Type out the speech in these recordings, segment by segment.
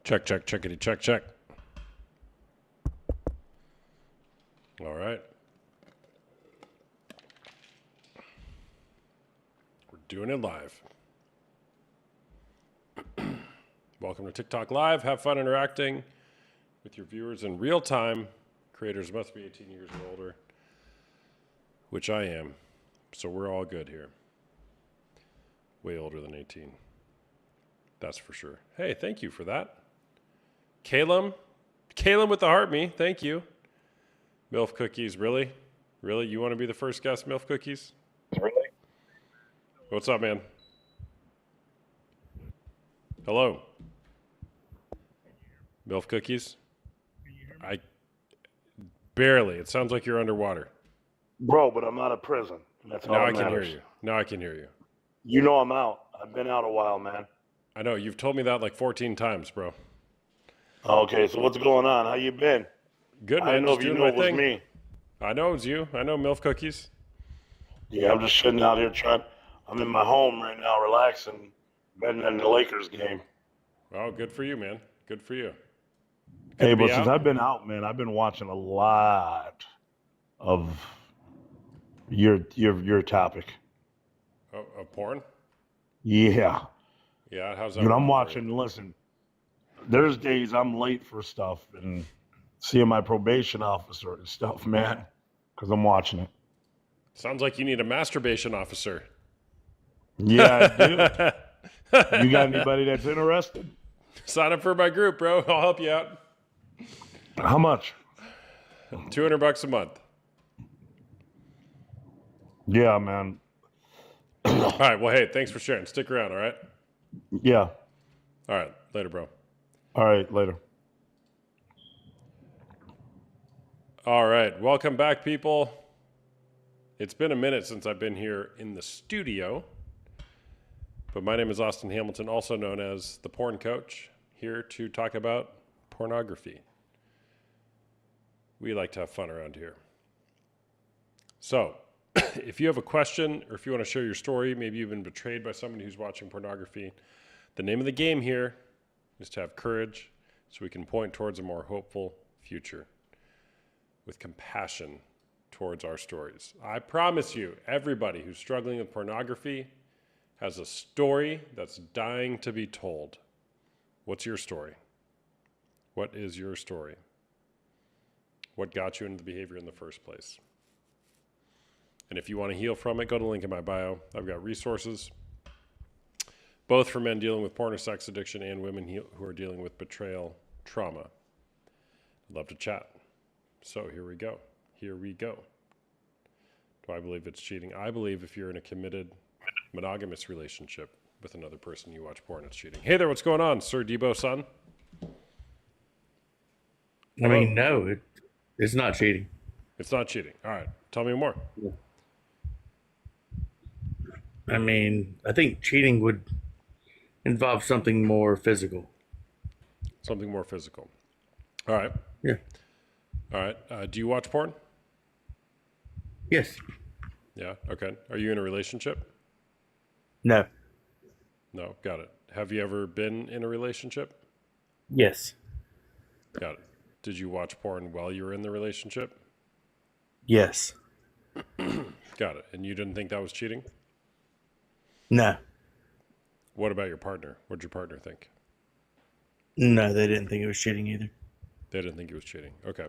Check, check, checkity, check, check. All right. We're doing it live. Welcome to TikTok Live. Have fun interacting with your viewers in real time. Creators must be 18 years or older, which I am. So we're all good here. Way older than 18. That's for sure. Hey, thank you for that. Caleb with the heart me. Thank you. MILF Cookies, really? Really? You want to be the first guest, MILF Cookies? Really? What's up, man? Hello. MILF Cookies? I barely. It sounds like you're underwater. Bro, but I'm out of prison. That's all Now that I can hear matters. you. Now I can hear you. You know I'm out. I've been out a while, man. I know. You've told me that like 14 times, bro. Okay, so what's going on? How you been? Good, I man. didn't know Just if you doing knew my it was thing. me. I know it's you. I know MILF Cookies. Yeah, I'm just sitting out here I'm in my home right now, relaxing, betting on the Lakers game. Oh, good for you, man. Good for you. Hey, to be but since out? I've been out, man, I've been watching a lot of your topic. Oh, porn? Yeah. Yeah, how's that Dude, I'm working for watching, listen, there's days I'm late for stuff and seeing my probation officer and stuff, man, because I'm watching it. Sounds like you need a masturbation officer. Yeah, I do. You got anybody that's interested? Sign up for my group, bro. I'll help you out. How much? $200 a month. Yeah, man. All right. Well, hey, thanks for sharing. Stick around, all right? Yeah. All right. Later, bro. All right, later. All right. Welcome back, people. It's been a minute since I've been here in the studio. But my name is Austin Hamilton, also known as the Porn Coach, here to talk about pornography. We like to have fun around here. So, if you have a question or if you want to share your story, maybe you've been betrayed by somebody who's watching pornography, the name of the game here is to have courage so we can point towards a more hopeful future with compassion towards our stories. I promise you, everybody who's struggling with pornography has a story that's dying to be told. What's your story? What is your story? What got you into the behavior in the first place? And if you want to heal from it, go to the link in my bio. I've got resources, both for men dealing with porn or sex addiction and women who are dealing with betrayal trauma. I'd love to chat. So here we go. Here we go. Do I believe it's cheating? I believe if you're in a committed, monogamous relationship with another person, you watch porn, it's cheating. Hey there, what's going on, Sir Debo son? I mean, no, it's not cheating. It's not cheating. All right, tell me more. I mean, I think cheating would involve something more physical. Something more physical. All right. Yeah. All right. Do you watch porn? Yes. Yeah. Okay. Are you in a relationship? No. No. Got it. Have you ever been in a relationship? Yes. Got it. Did you watch porn while you were in the relationship? Yes. Got it. And you didn't think that was cheating? No. What about your partner? What did your partner think? No, they didn't think it was cheating either. They didn't think it was cheating. Okay.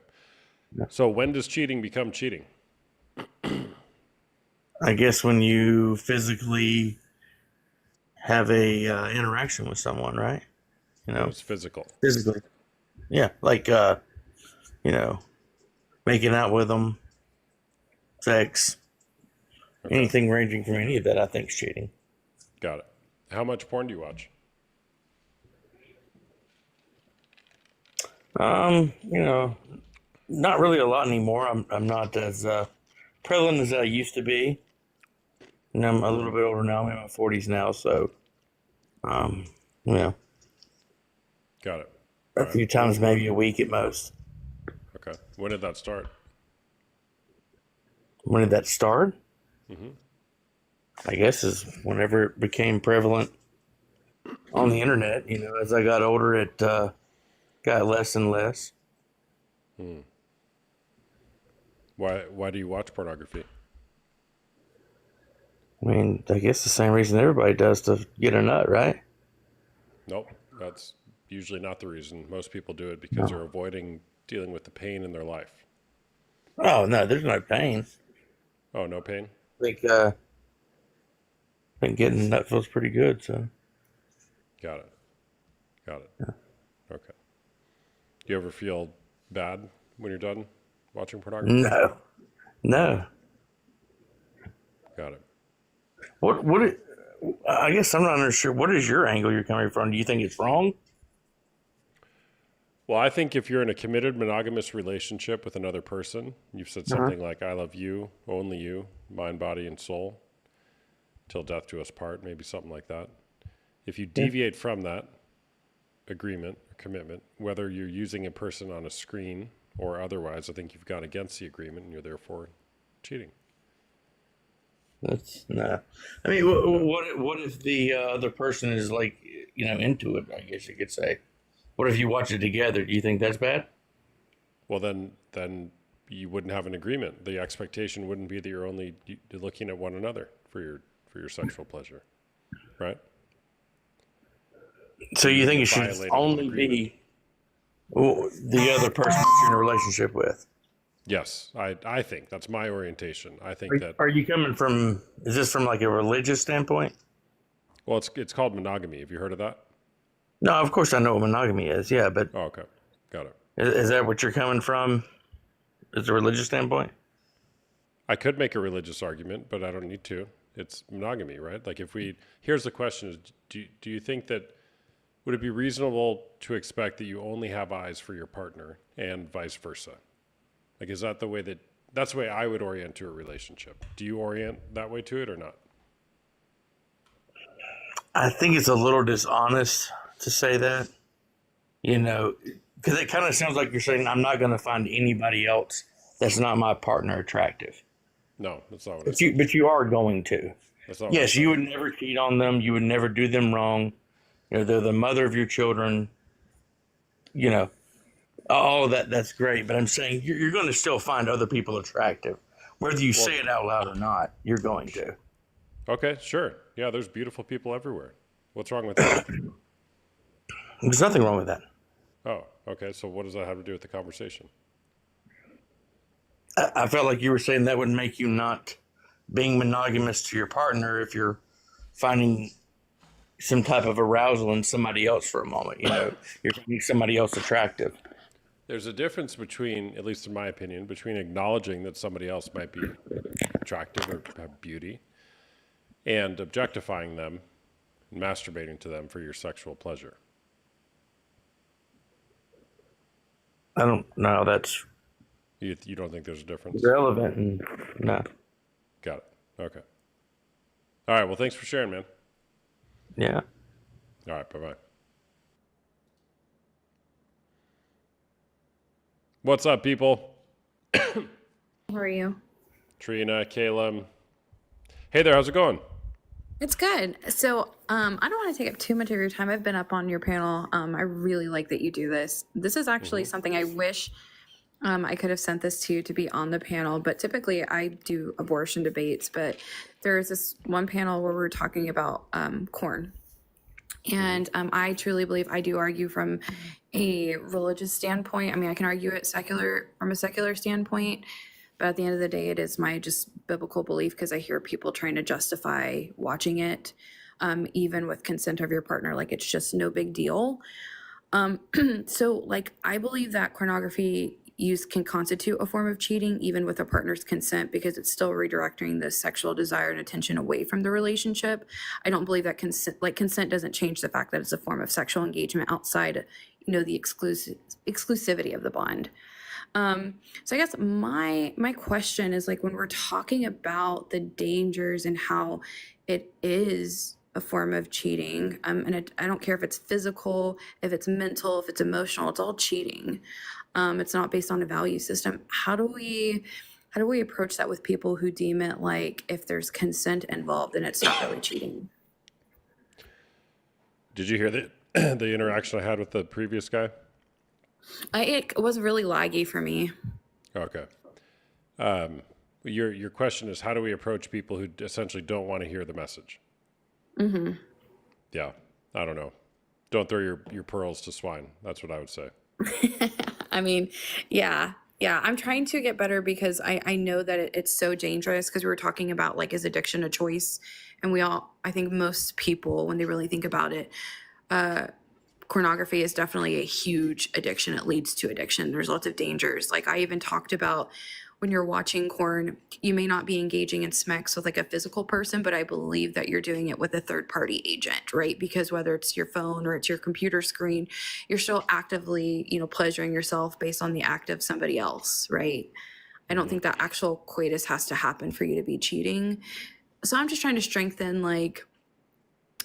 No. So when does cheating become cheating? I guess when you physically have a interaction with someone, right? You know, It's physical. physically. Yeah, like you know, making out with them, sex, Okay. anything ranging from any of that, I think is cheating. Got it. How much porn do you watch? You know, not really a lot anymore. I'm not as prevalent as I used to be. And I'm a little bit older now. I'm in my 40s now, so you know, Got it. a All right. few times maybe a week at most. Okay. When did that start? When did that start? Mm-hmm. I guess is whenever it became prevalent on the internet. You know, as I got older, it got less and less. Why do you watch pornography? I mean, I guess the same reason everybody does, to get a nut, right? Nope, that's usually not the reason. Most people do it because they're avoiding dealing with the pain in their life. Oh no, there's no pain. Oh, no pain? I think getting nut feels pretty good. So Got it. Got it. Okay. Do you ever feel bad when you're done watching pornography? no, no. Got it. What? I guess I'm not sure. What is your angle you're coming from? Do you think it's wrong? Well, I think if you're in a committed monogamous relationship with another person, you've said something like, I love you, only you, mind, body, and soul, till death do us part, maybe something like that. If you deviate from that agreement or commitment, whether you're using a person on a screen or otherwise, I think you've gone against the agreement and you're therefore cheating. That's no. I mean, what if the other person is like, into it? I guess you could say. What if you watch it together? Do you think that's bad? Well, then you wouldn't have an agreement. The expectation wouldn't be that you're only looking at one another for your sexual pleasure, right? So you think it should Violating only an agreement. be the other person that you're in a relationship with? Yes, I think that's my orientation. I think that, Are you coming from? Is this from like a religious standpoint? well, it's called monogamy. Have you heard of that? No, of course I know what monogamy is. Yeah, but Oh, okay, got it. is that what you're coming from? Is a religious standpoint? I could make a religious argument, but I don't need to. It's monogamy, right? Like here's the question: is do you think that would it be reasonable to expect that you only have eyes for your partner and vice versa? Like, is that that's the way I would orient to a relationship? Do you orient that way to it or not? I think it's a little dishonest to say that, because it kind of sounds like you're saying I'm not going to find anybody else that's not my partner attractive. No, that's not what I said. But you are going to. That's not what I Yes, said. you would never cheat on them. You would never do them wrong. They're the mother of your children. All of that. That's great. But I'm saying you're going to still find other people attractive, whether you say it out loud or not. You're going to. Okay, sure. Yeah, there's beautiful people everywhere. What's wrong with that? There's nothing wrong with that. Oh, okay. So what does that have to do with the conversation? I felt like you were saying that would make you not being monogamous to your partner if you're finding some type of arousal in somebody else for a moment. You're finding somebody else attractive. There's a difference between, at least in my opinion, between acknowledging that somebody else might be attractive or have beauty and objectifying them and masturbating to them for your sexual pleasure. I don't know. That's You don't think there's a difference? relevant. And no. Got it. Okay. All right. Well, thanks for sharing, man. Yeah. All right. Bye-bye. What's up, people? How are you? Trina, Caleb. Hey there. How's it going? It's good. So, I don't want to take up too much of your time. I've been up on your panel. I really like that you do this. This is actually something I wish I could have sent this to you to be on the panel, but typically I do abortion debates. But there's this one panel where we're talking about corn. And I truly believe I do argue from a religious standpoint. I mean, I can argue it from a secular standpoint, but at the end of the day, it is my just biblical belief because I hear people trying to justify watching it, even with consent of your partner, like it's just no big deal. So, like, I believe that pornography use can constitute a form of cheating, even with a partner's consent, because it's still redirecting the sexual desire and attention away from the relationship. I don't believe that consent doesn't change the fact that it's a form of sexual engagement outside, the exclusivity of the bond. So I guess my question is, like, when we're talking about the dangers and how it is a form of cheating, and I don't care if it's physical, if it's mental, if it's emotional, it's all cheating. It's not based on a value system. How do we approach that with people who deem it like if there's consent involved, then it's not really cheating? Did you hear the interaction I had with the previous guy? It was really laggy for me. Okay. Your question is, how do we approach people who essentially don't want to hear the message? Mm-hmm. Yeah, I don't know. Don't throw your pearls to swine. That's what I would say. I mean, yeah. Yeah, I'm trying to get better because I know that it's so dangerous because we were talking about like, is addiction a choice? And I think most people, when they really think about it, pornography is definitely a huge addiction. It leads to addiction. There's lots of dangers. Like I even talked about when you're watching porn, you may not be engaging in sex with like a physical person, but I believe that you're doing it with a third party agent, right? Because whether it's your phone or it's your computer screen, you're still actively, pleasuring yourself based on the act of somebody else, right? I don't think that actual coitus has to happen for you to be cheating. So I'm just trying to strengthen like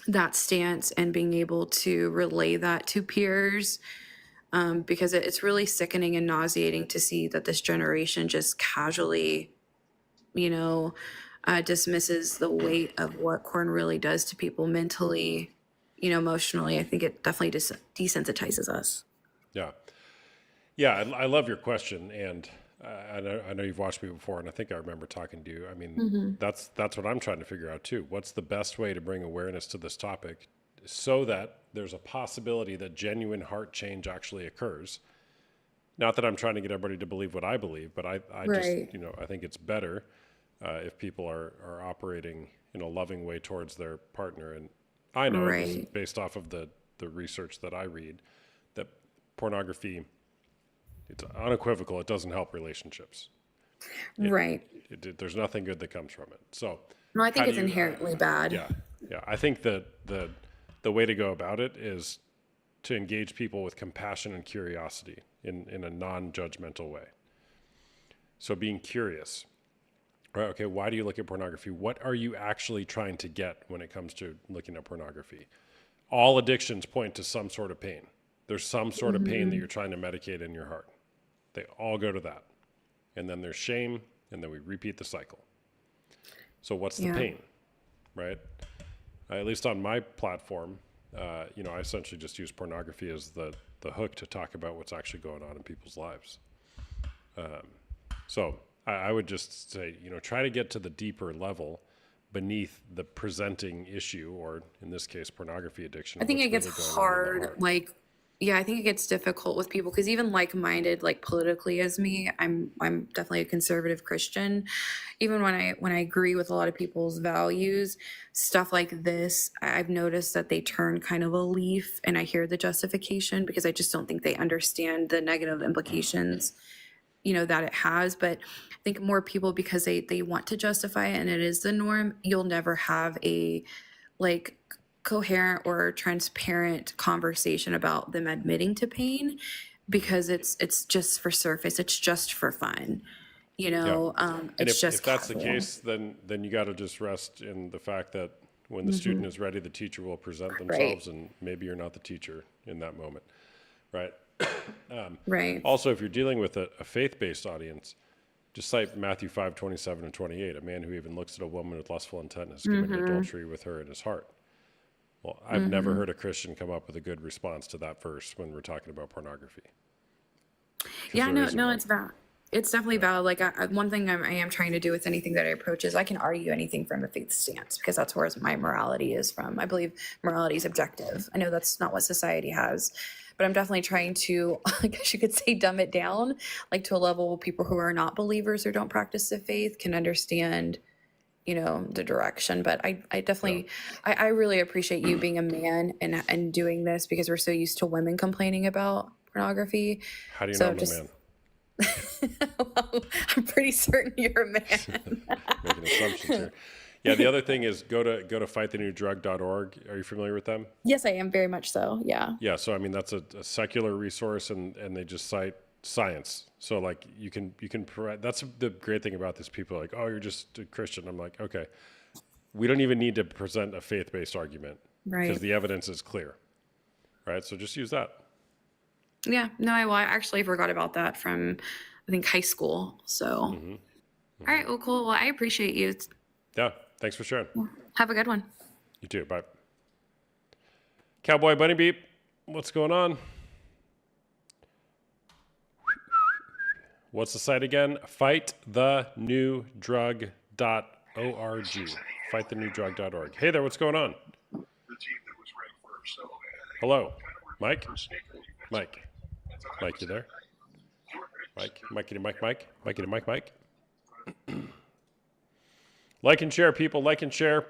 that stance and being able to relay that to peers, because it's really sickening and nauseating to see that this generation just casually, dismisses the weight of what porn really does to people mentally, emotionally. I think it definitely desensitizes us. Yeah. Yeah, I love your question, and I know you've watched me before, and I think I remember talking to you. I mean, that's what I'm trying to figure out too. What's the best way to bring awareness to this topic, so that there's a possibility that genuine heart change actually occurs? Not that I'm trying to get everybody to believe what I believe, but I just Right. I think it's better if people are operating in a loving way towards their partner. And I know this is Right. based off of the research that I read, that pornography, it's unequivocal. It doesn't help relationships. Right. There's nothing good that comes from it. So, No, I think how do it's you? inherently bad. Yeah, yeah. I think that the way to go about it is to engage people with compassion and curiosity in a non-judgmental way. So being curious, right? Okay, why do you look at pornography? What are you actually trying to get when it comes to looking at pornography? All addictions point to some sort of pain. There's some sort of pain that you're trying to medicate in your heart. They all go to that. And then there's shame, and then we repeat the cycle. So what's the Yeah. pain, right? At least on my platform, I essentially just use pornography as the hook to talk about what's actually going on in people's lives. So I would just say, try to get to the deeper level beneath the presenting issue, or in this case, pornography addiction. I think what's it gets really going on in the hard, heart. like, yeah, I think it gets difficult with people because even like-minded, like politically as me, I'm definitely a conservative Christian. Even when I agree with a lot of people's values, stuff like this, I've noticed that they turn kind of a leaf, and I hear the justification because I just don't think they understand the negative implications, that it has. But I think more people, because they want to justify it and it is the norm, you'll never have a like coherent or transparent conversation about them admitting to pain, because it's just for surface, it's just for fun, Yeah. And it's just if that's the casual. case, then you got to just rest in the fact that when the student is ready, the teacher will present themselves, and maybe you're not the teacher in that moment, right? Right. Also, if you're dealing with a faith-based audience, just cite Matthew 5:27 and 28. A man who even looks at a woman with lustful intent has committed adultery with her in his heart. Well, I've never heard a Christian come up with a good response to that verse when we're talking about pornography. 'Cause Yeah, there no, isn't no, one. it's valid. It's definitely valid. Like one thing I am trying to do with anything that I approach is I can argue anything from a faith stance because that's where my morality is from. I believe morality is objective. I know that's not what society has, but I'm definitely trying to, I guess you could say, dumb it down, like to a level where people who are not believers or don't practice the faith can understand, the direction. But I definitely, I really appreciate you being a man and doing this because we're so used to women complaining about pornography. How do you know So I'm a just man? well, I'm pretty certain you're a man. Making assumptions here. Yeah, the other thing is go to fightthenewdrug.org. Are you familiar with them? Yes, I am very much so. Yeah. Yeah, so I mean that's a secular resource, and they just cite science. So like you can provide. That's the great thing about this. People are like, oh, you're just a Christian. I'm like, okay, we don't even need to present a faith-based argument because Right. the evidence is clear, right? So just use that. Yeah. No, I actually forgot about that from, I think, high school. So, all right. Well, cool. Well, I appreciate you. Yeah, thanks for sharing. Have a good one. You too. Bye. Cowboy Bunny Beep, what's going on? What's the site again? Fightthenewdrug.org. Fightthenewdrug.org. Hey there, what's going on? Hello, Mike? Mike, you there? Mike. Like and share, people. Like and share.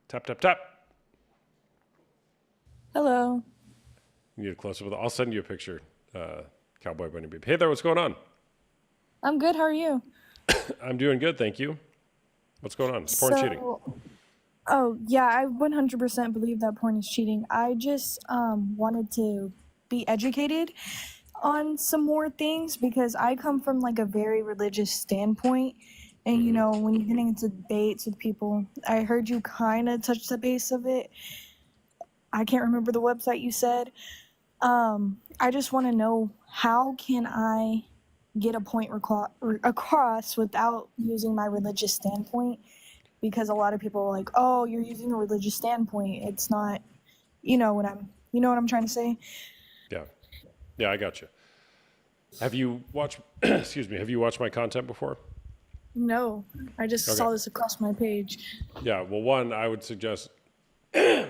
Tap, tap, tap. Hello. You need a close up. I'll send you a picture, Cowboy Bunny Babe. Hey there, what's going on? I'm good. How are you? I'm doing good, thank you. What's going on? Porn cheating. Oh, yeah, I 100% believe that porn is cheating. I just wanted to be educated on some more things because I come from like a very religious standpoint. And, you know, when you're getting into debates with people, I heard you kind of touch the base of it. I can't remember the website you said. I just want to know, how can I get a point across without using my religious standpoint? Because a lot of people are like, oh, you're using a religious standpoint. It's not, you know what I'm trying to say? Yeah, I got you. Have you watched, have you watched my content before? No, I just saw this across my page. Yeah, well, one, I would suggest, go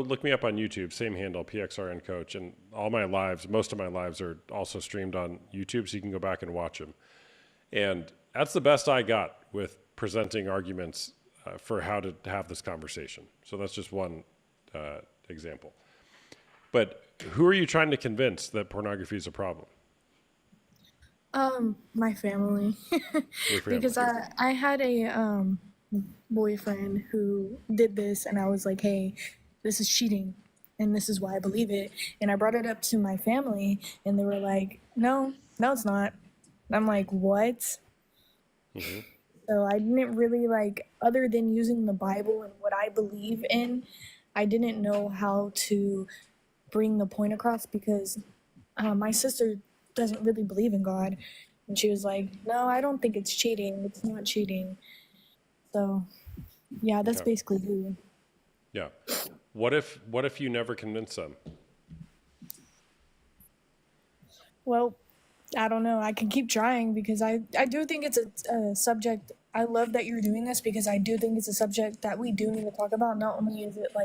look me up on YouTube, same handle, PXRN Coach, and all my lives, most of my lives are also streamed on YouTube, so you can go back and watch them. And that's the best I got with presenting arguments for how to have this conversation. So that's just one example. But who are you trying to convince that pornography is a problem? My family. Your family. Because I had a boyfriend who did this, and I was like, hey, this is cheating, and this is why I believe it. And I brought it up to my family, and they were like, no, it's not. And I'm like, what? Mm-hmm. So I didn't really other than using the Bible and what I believe in, I didn't know how to bring the point across because my sister doesn't really believe in God. And she was like, no, I don't think it's cheating. It's not cheating. So, yeah, that's basically who. Yeah. What if you never convince them? Well, I don't know. I can keep trying because I do think it's a subject. I love that you're doing this because I do think it's a subject that we do need to talk about. Not only is it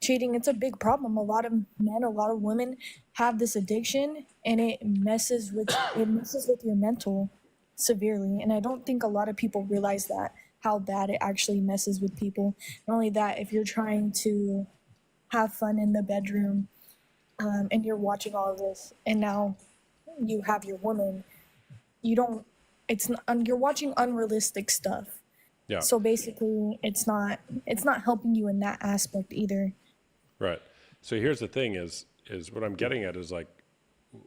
cheating, it's a big problem. A lot of men, a lot of women have this addiction, and it messes with your mental severely. And I don't think a lot of people realize that, how bad it actually messes with people. Not only that, if you're trying to have fun in the bedroom, and you're watching all of this, and now you have your woman, you're watching unrealistic stuff. Yeah. So basically it's not helping you in that aspect either. Right. So here's the thing is what I'm getting at is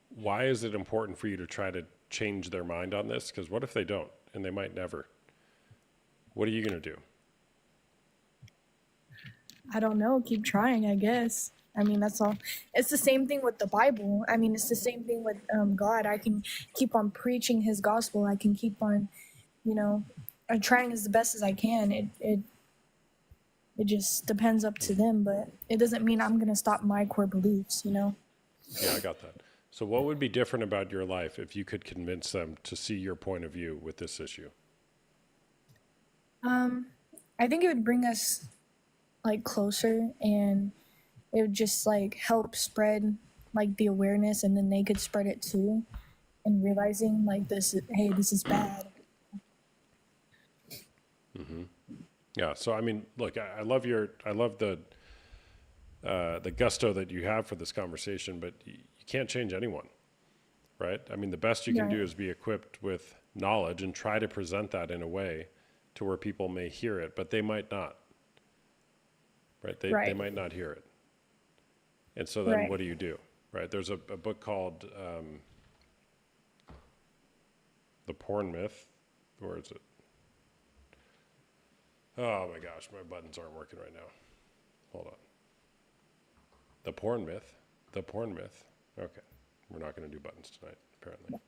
why is it important for you to try to change their mind on this? Because what if they don't, and they might never? What are you going to do? I don't know. Keep trying, I guess. I mean, that's all. It's the same thing with the Bible. I mean, it's the same thing with God. I can keep on preaching his gospel. I can keep on, I'm trying as the best as I can. It just depends up to them, but it doesn't mean I'm going to stop my core beliefs, Yeah, I got that. So what would be different about your life if you could convince them to see your point of view with this issue? I think it would bring us closer, and it would just help spread the awareness, and then they could spread it too, and realizing this is bad. Mm-hmm. Yeah. So I mean, look, I love the gusto that you have for this conversation, but you can't change anyone, right? I mean, the best you can do is be equipped with knowledge and try to present that in a way to where people may hear it, but they might not, right? They might not hear it. And so then what do you do, right? There's a book called The Porn Myth. Where is it? Oh my gosh, my buttons aren't working right now. Hold on. The Porn Myth. Okay. We're not going to do buttons tonight, apparently.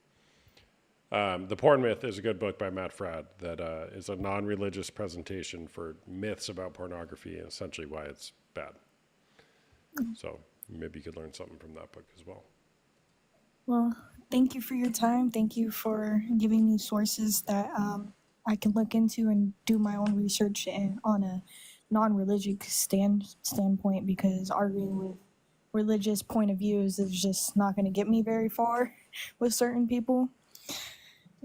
The Porn Myth is a good book by Matt Fradd that is a non-religious presentation for myths about pornography and essentially why it's bad. So maybe you could learn something from that book as well. Well, thank you for your time. Thank you for giving me sources that I can look into and do my own research and on a non-religious standpoint, because arguing with religious point of views is just not going to get me very far with certain people.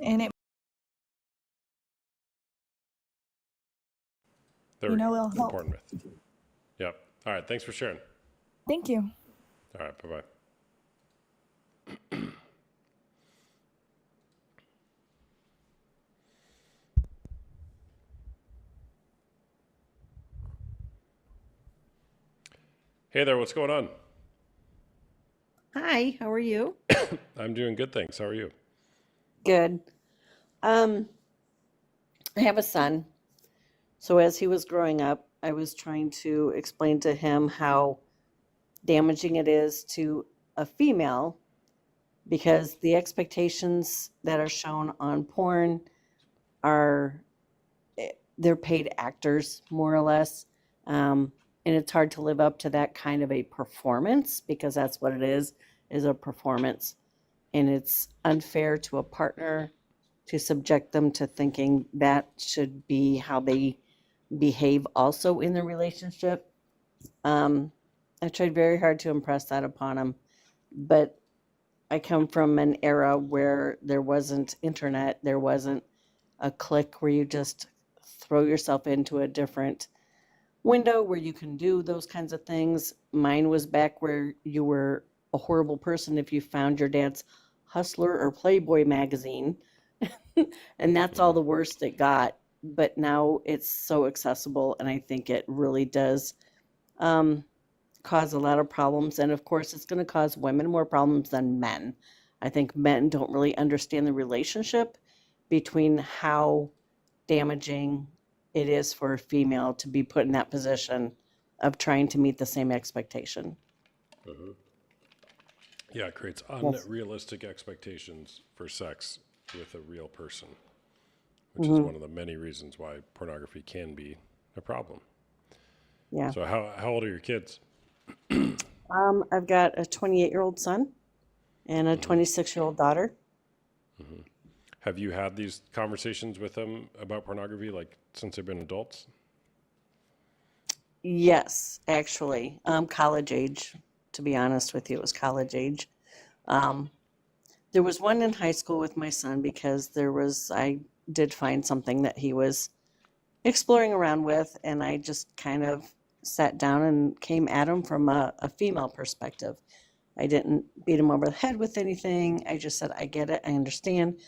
And it, There you we know, go. it'll help. Important myth. Yep. All right. Thanks for sharing. Thank you. All right. Bye bye. Hey there. What's going on? Hi, how are you? I'm doing good. Thanks. How are you? Good. Um, I have a son. So as he was growing up, I was trying to explain to him how damaging it is to a female because the expectations that are shown on porn are they're paid actors more or less. And it's hard to live up to that kind of a performance because that's what it is a performance. And it's unfair to a partner to subject them to thinking that should be how they behave also in the relationship. I tried very hard to impress that upon him, but I come from an era where there wasn't internet, there wasn't a click where you just throw yourself into a different window where you can do those kinds of things. Mine was back where you were a horrible person if you found your dad's Hustler or Playboy magazine. And that's all the worst it got. But now it's so accessible, and I think it really does cause a lot of problems. And of course, it's going to cause women more problems than men. I think men don't really understand the relationship between how damaging it is for a female to be put in that position of trying to meet the same expectation. Yeah, it creates Yes. unrealistic expectations for sex with a real person, which is one of the many reasons why pornography can be a problem. Yeah. So, how old are your kids? I've got a 28-year-old son and a 26-year-old daughter. Have you had these conversations with them about pornography, like since they've been adults? Yes, actually, college age. To be honest with you, it was college age. Um, there was one in high school with my son because I did find something that he was exploring around with, and I just kind of sat down and came at him from a female perspective. I didn't beat him over the head with anything. I just said, I get it, I understand.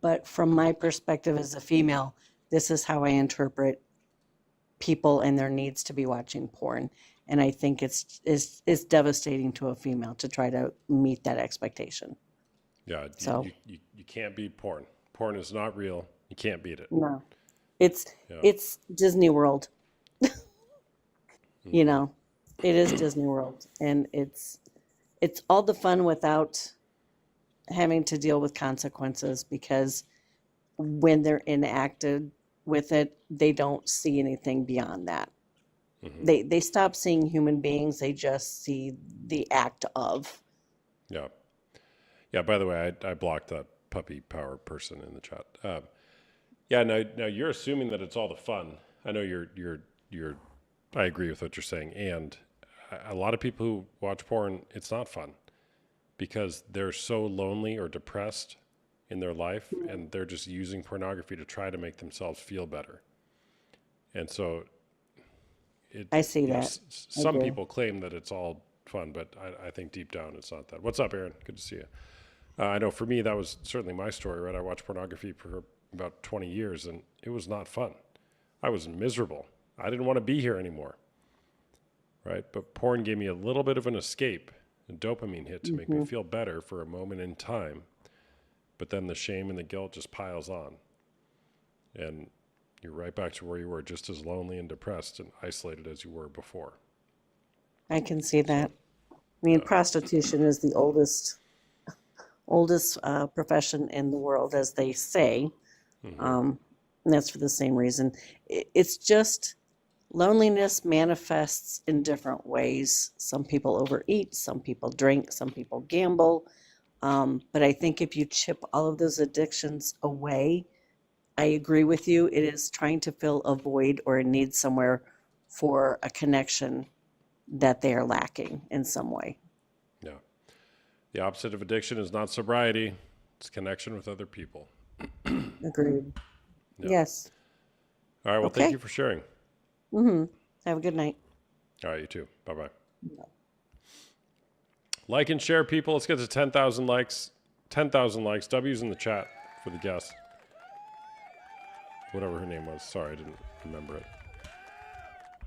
But from my perspective as a female, this is how I interpret people and their needs to be watching porn. And I think it's devastating to a female to try to meet that expectation. Yeah, So you can't beat porn. Porn is not real. You can't beat it. no, it's Yeah. it's Disney World. You know, it is Disney World, and it's all the fun without having to deal with consequences because when they're enacted with it, they don't see anything beyond that. They stop seeing human beings, they just see the act of. Yeah. Yeah, by the way, I blocked that puppy power person in the chat. Yeah, now you're assuming that it's all the fun. I know you're I agree with what you're saying. And a lot of people who watch porn, it's not fun because they're so lonely or depressed in their life and they're just using pornography to try to make themselves feel better. And so I see you know, that. I some do. people claim that it's all fun, but I think deep down it's not that. What's up, Aaron? Good to see you. I know for me, that was certainly my story, right? I watched pornography for about 20 years and it was not fun. I was miserable. I didn't want to be here anymore, right? But porn gave me a little bit of an escape, a dopamine hit to make me feel better for a moment in time. But then the shame and the guilt just piles on. And you're right back to where you were, just as lonely and depressed and isolated as you were before. I can see that. I mean, prostitution is the oldest profession in the world, as they say. And that's for the same reason. It's just loneliness manifests in different ways. Some people overeat, some people drink, some people gamble. But I think if you chip all of those addictions away, I agree with you. It is trying to fill a void or a need somewhere for a connection that they are lacking in some way. Yeah. The opposite of addiction is not sobriety, it's connection with other people. Agreed. Yeah. Yes. All right. Well, Okay. thank you for sharing. Have a good night. All right. You too. Bye bye. Like and share, people. Let's get to 10,000 likes. 10,000 likes. W's in the chat for the guest. Whatever her name was. Sorry, I didn't remember it.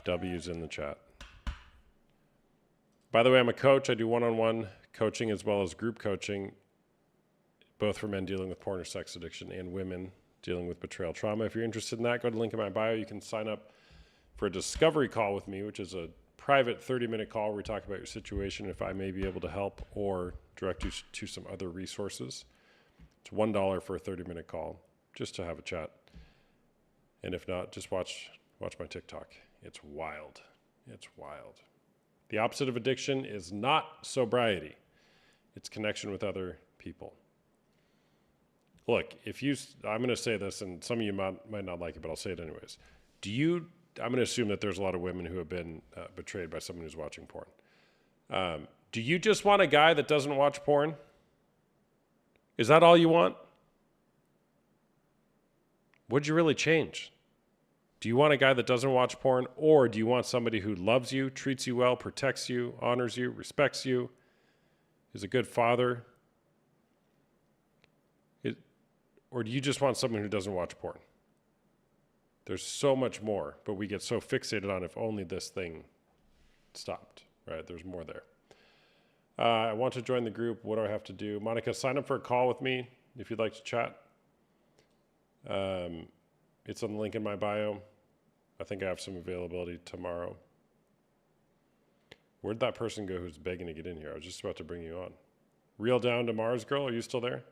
W's in the chat. By the way, I'm a coach. I do one-on-one coaching as well as group coaching, both for men dealing with porn or sex addiction and women dealing with betrayal trauma. If you're interested in that, go to the link in my bio. You can sign up for a discovery call with me, which is a private 30-minute call where we talk about your situation, if I may be able to help, or direct you to some other resources. It's $1 for a 30-minute call, just to have a chat. And if not, just watch my TikTok. It's wild. It's wild. The opposite of addiction is not sobriety. It's connection with other people. Look, I'm going to say this, and some of you might not like it, but I'll say it anyways. I'm going to assume that there's a lot of women who have been betrayed by someone who's watching porn. Do you just want a guy that doesn't watch porn? Is that all you want? What'd you really change? Do you want a guy that doesn't watch porn, or do you want somebody who loves you, treats you well, protects you, honors you, respects you, is a good father? Or do you just want someone who doesn't watch porn? There's so much more, but we get so fixated on if only this thing stopped, right? There's more there. I want to join the group. What do I have to do? Monica, sign up for a call with me if you'd like to chat. It's on the link in my bio. I think I have some availability tomorrow. Where'd that person go who's begging to get in here? I was just about to bring you on. Real Down to Mars Girl, are you still there?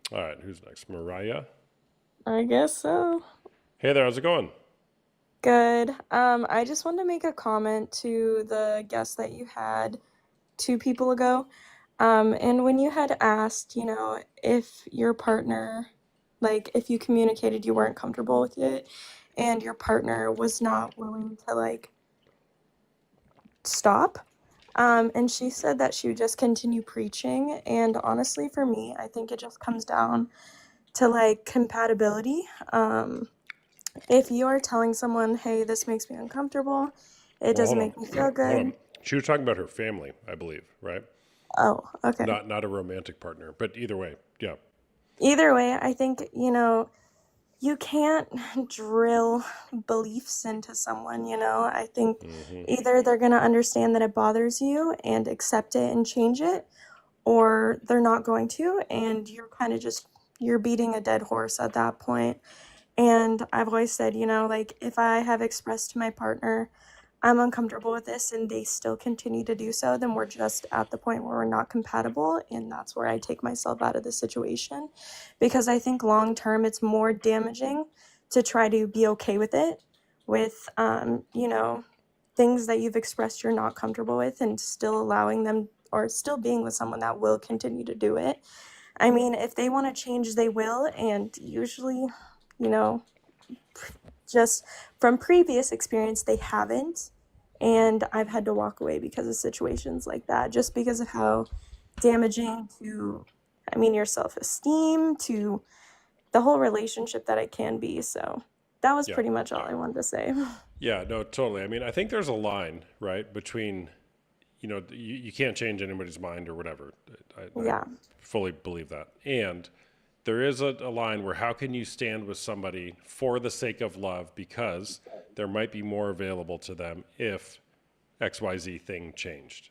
All right, who's next? Mariah? I guess so. Hey there, how's it going? Good. I just wanted to make a comment to the guest that you had 2 people ago. And when you had asked, if your partner, like, if you communicated you weren't comfortable with it and your partner was not willing to, like, stop. And she said that she would just continue preaching. And honestly, for me, I think it just comes down to, like, compatibility. If you are telling someone, hey, this makes me uncomfortable, it doesn't make me feel Hold good. on. She was talking about her family, I believe, right? Oh, okay. Not a romantic partner, but either way, yeah. Either way, I think, you can't drill beliefs into someone, I think either they're going to understand that it bothers you and accept it and change it, or they're not going to, and you're kind of you're beating a dead horse at that point. And I've always said, like, if I have expressed to my partner, I'm uncomfortable with this, and they still continue to do so, then we're just at the point where we're not compatible, and that's where I take myself out of the situation. Because I think long term, it's more damaging to try to be okay with it, with, things that you've expressed you're not comfortable with, and still allowing them, or still being with someone that will continue to do it. I mean, if they want to change, they will, and usually, just from previous experience, they haven't. And I've had to walk away because of situations like that, just because of how damaging to, your self-esteem, to the whole relationship that it can be. So that was pretty much all I wanted to say. Yeah, no, totally. I think there's a line, right, between, you can't change anybody's mind or whatever. I fully believe that. And there is a line where how can you stand with somebody for the sake of love because there might be more available to them if XYZ thing changed,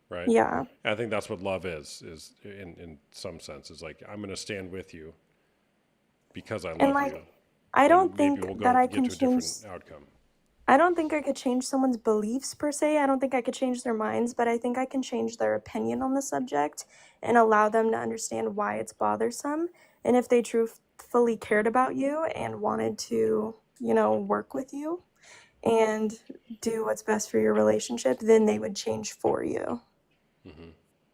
right? Yeah. I think that's what love is in some sense, is like, I'm going to stand with you because I love you. I don't And think maybe we'll that I get can to a different change. outcome. I don't think I could change someone's beliefs per se. I don't think I could change their minds, but I think I can change their opinion on the subject and allow them to understand why it's bothersome. And if they truthfully cared about you and wanted to, work with you and do what's best for your relationship, then they would change for you.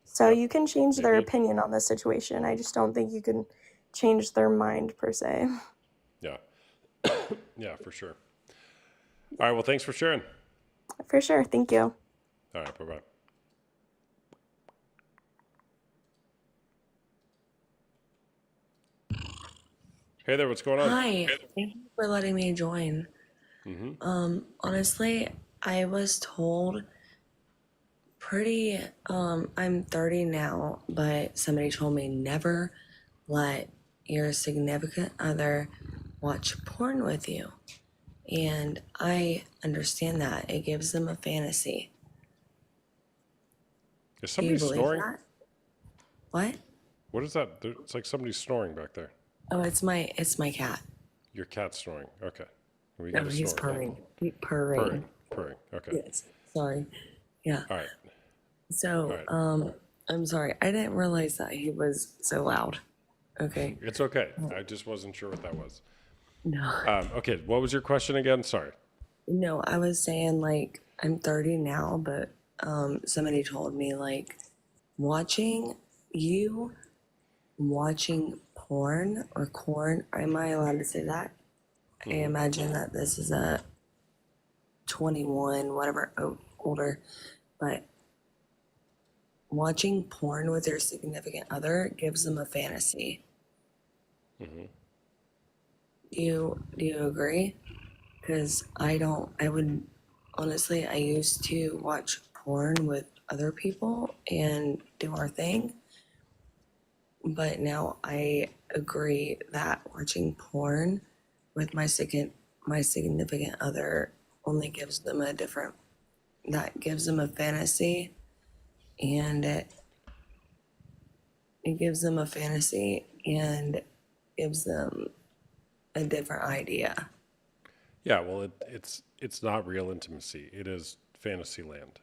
So you can change their Maybe. opinion on the situation. I just don't think you can change their mind per se. Yeah. Yeah, for sure. All right. Well, thanks for sharing. For sure. Thank you. All right. Bye-bye. Hey there. What's going on? Hi, thank you for letting me join. Honestly, I was told I'm 30 now, but somebody told me never let your significant other watch porn with you. And I understand that. It gives them a fantasy. Is Do you somebody believe snoring? that? What? What is that? It's like somebody's snoring back there. Oh, it's my cat. Your cat's snoring. Okay. We No, got a he's snore. purring. Purring. Purring. Okay. Yes. Sorry. Yeah. All right. So, All I'm sorry. I didn't realize that he was so loud. Okay. It's okay. I just wasn't sure what that was. No. Okay. What was your question again? Sorry. No, I was saying like I'm 30 now, but somebody told me like watching porn or corn. Am I allowed to say that? I imagine that this is a 21, whatever, older, but watching porn with your significant other gives them a fantasy. Do you agree? Because I would, honestly, I used to watch porn with other people and do our thing. But now I agree that watching porn with my significant other only gives them gives them a fantasy, and it gives them a fantasy and gives them a different idea. Yeah. Well, it's not real intimacy. It is fantasy land.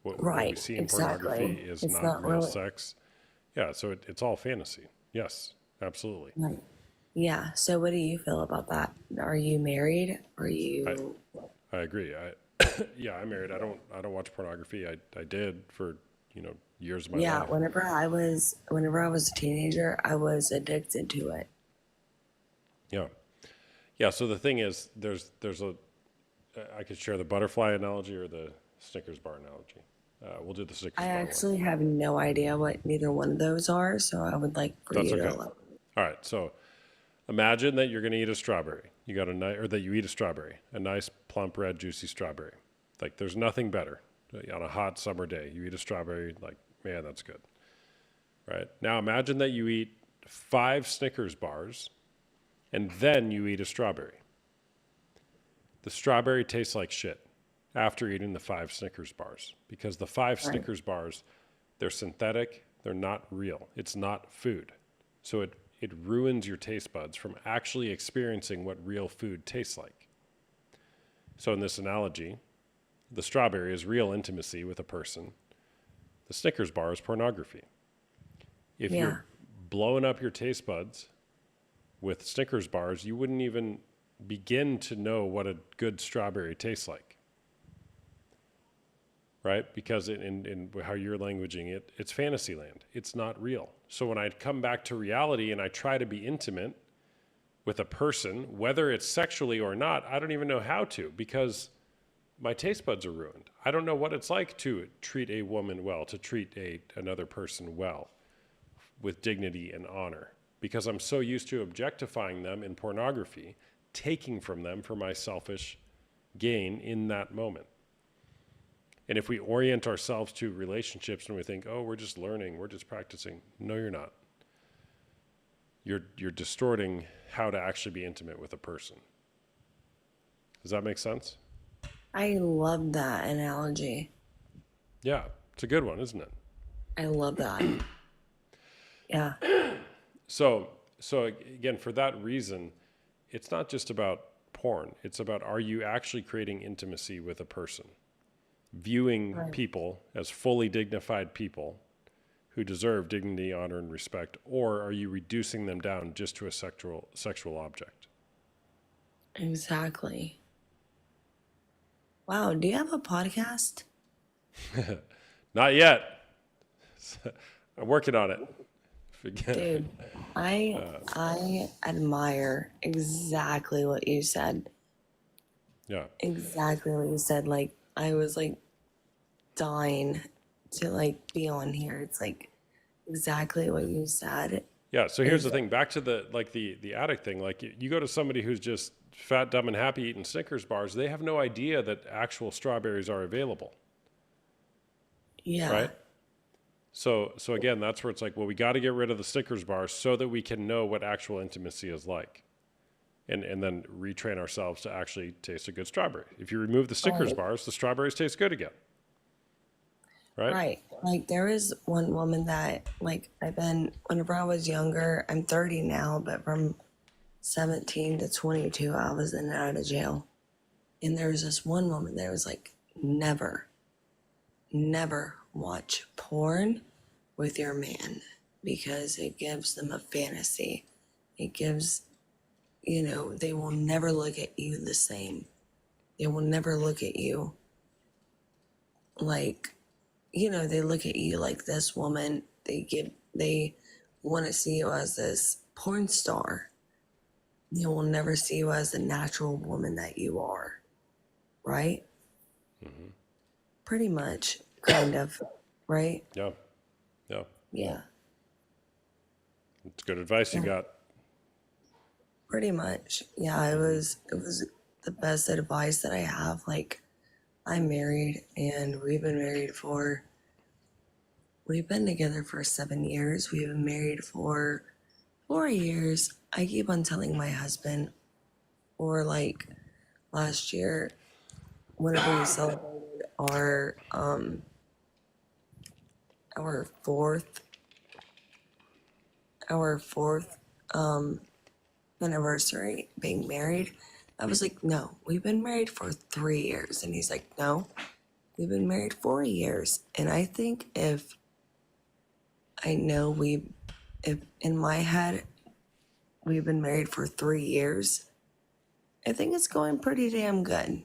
What we Right, see in exactly. pornography is It's not not real really- sex. Yeah. So it's all fantasy. Yes. Absolutely. Right. Yeah. So what do you feel about that? Are you married? Are you? I agree. Yeah, I'm married. I don't watch pornography. I did for, years of my Yeah. life. Whenever I was a teenager, I was addicted to it. Yeah. Yeah. So the thing is, I could share the butterfly analogy or the Snickers bar analogy. We'll do the Snickers I bar actually have no idea what neither one of those are, so I would like for That's you okay. to. All right. So imagine that you're going to eat a strawberry. You got or that you eat a strawberry, a nice, plump, red, juicy strawberry. Like there's nothing better on a hot summer day. You eat a strawberry, like, man, that's good. Right? Now imagine that you eat 5 Snickers bars and then you eat a strawberry. The strawberry tastes like shit after eating the 5 Snickers bars because the 5 Snickers bars, they're synthetic, they're not real. It's not food. So it ruins your taste buds from actually experiencing what real food tastes like. So in this analogy, the strawberry is real intimacy with a person. The Snickers bar is pornography. If Yeah. you're blowing up your taste buds with Snickers bars, you wouldn't even begin to know what a good strawberry tastes like. Right? Because in how you're languaging it, it's fantasy land. It's not real. So when I come back to reality and I try to be intimate with a person, whether it's sexually or not, I don't even know how to because my taste buds are ruined. I don't know what it's like to treat a woman well, to treat another person well with dignity and honor because I'm so used to objectifying them in pornography, taking from them for my selfish gain in that moment. And if we orient ourselves to relationships and we think, oh, we're just learning, we're just practicing. No, you're not. You're distorting how to actually be intimate with a person. Does that make sense? I love that analogy. Yeah, it's a good one, isn't it? I love that. Yeah. So again, for that reason, it's not just about porn. It's about, are you actually creating intimacy with a person? Viewing people as fully dignified people who deserve dignity, honor, and respect, or are you reducing them down just to a sexual object? Exactly. Wow, do you have a podcast? Not yet. I'm working on it. Forget. Dude, I admire exactly what you said. Yeah. Exactly what you said. Like I was like dying to like be on here. It's like exactly what you said. Yeah. So here's the thing. Back to the addict thing. Like you go to somebody who's just fat, dumb, and happy eating Snickers bars. They have no idea that actual strawberries are available, Yeah. right? So again, that's where it's like, well, we got to get rid of the Snickers bars so that we can know what actual intimacy is like, and then retrain ourselves to actually taste a good strawberry. If you remove the Snickers Right. bars, the strawberries taste good again, right? Right. Like there is one woman that like whenever I was younger, I'm 30 now, but from 17 to 22, I was in and out of jail. And there was this one woman that was like, never, never watch porn with your man because it gives them a fantasy. It gives, they will never look at you the same. They will never look at you like, they look at you like this woman. They want to see you as this porn star. They will never see you as the natural woman that you are. Right? Pretty much, kind of, right? Yeah. Yeah. Yeah, It's good advice you got. pretty much. Yeah, it was the best advice that I have. Like, I'm married and we've been together for 7 years. We've been married for 4 years. I keep on telling my husband, or like last year, whenever we celebrated our fourth anniversary being married, I was like, no, we've been married for 3 years. And he's like, no, we've been married 4 years. And I think if in my head we've been married for 3 years, I think it's going pretty damn good.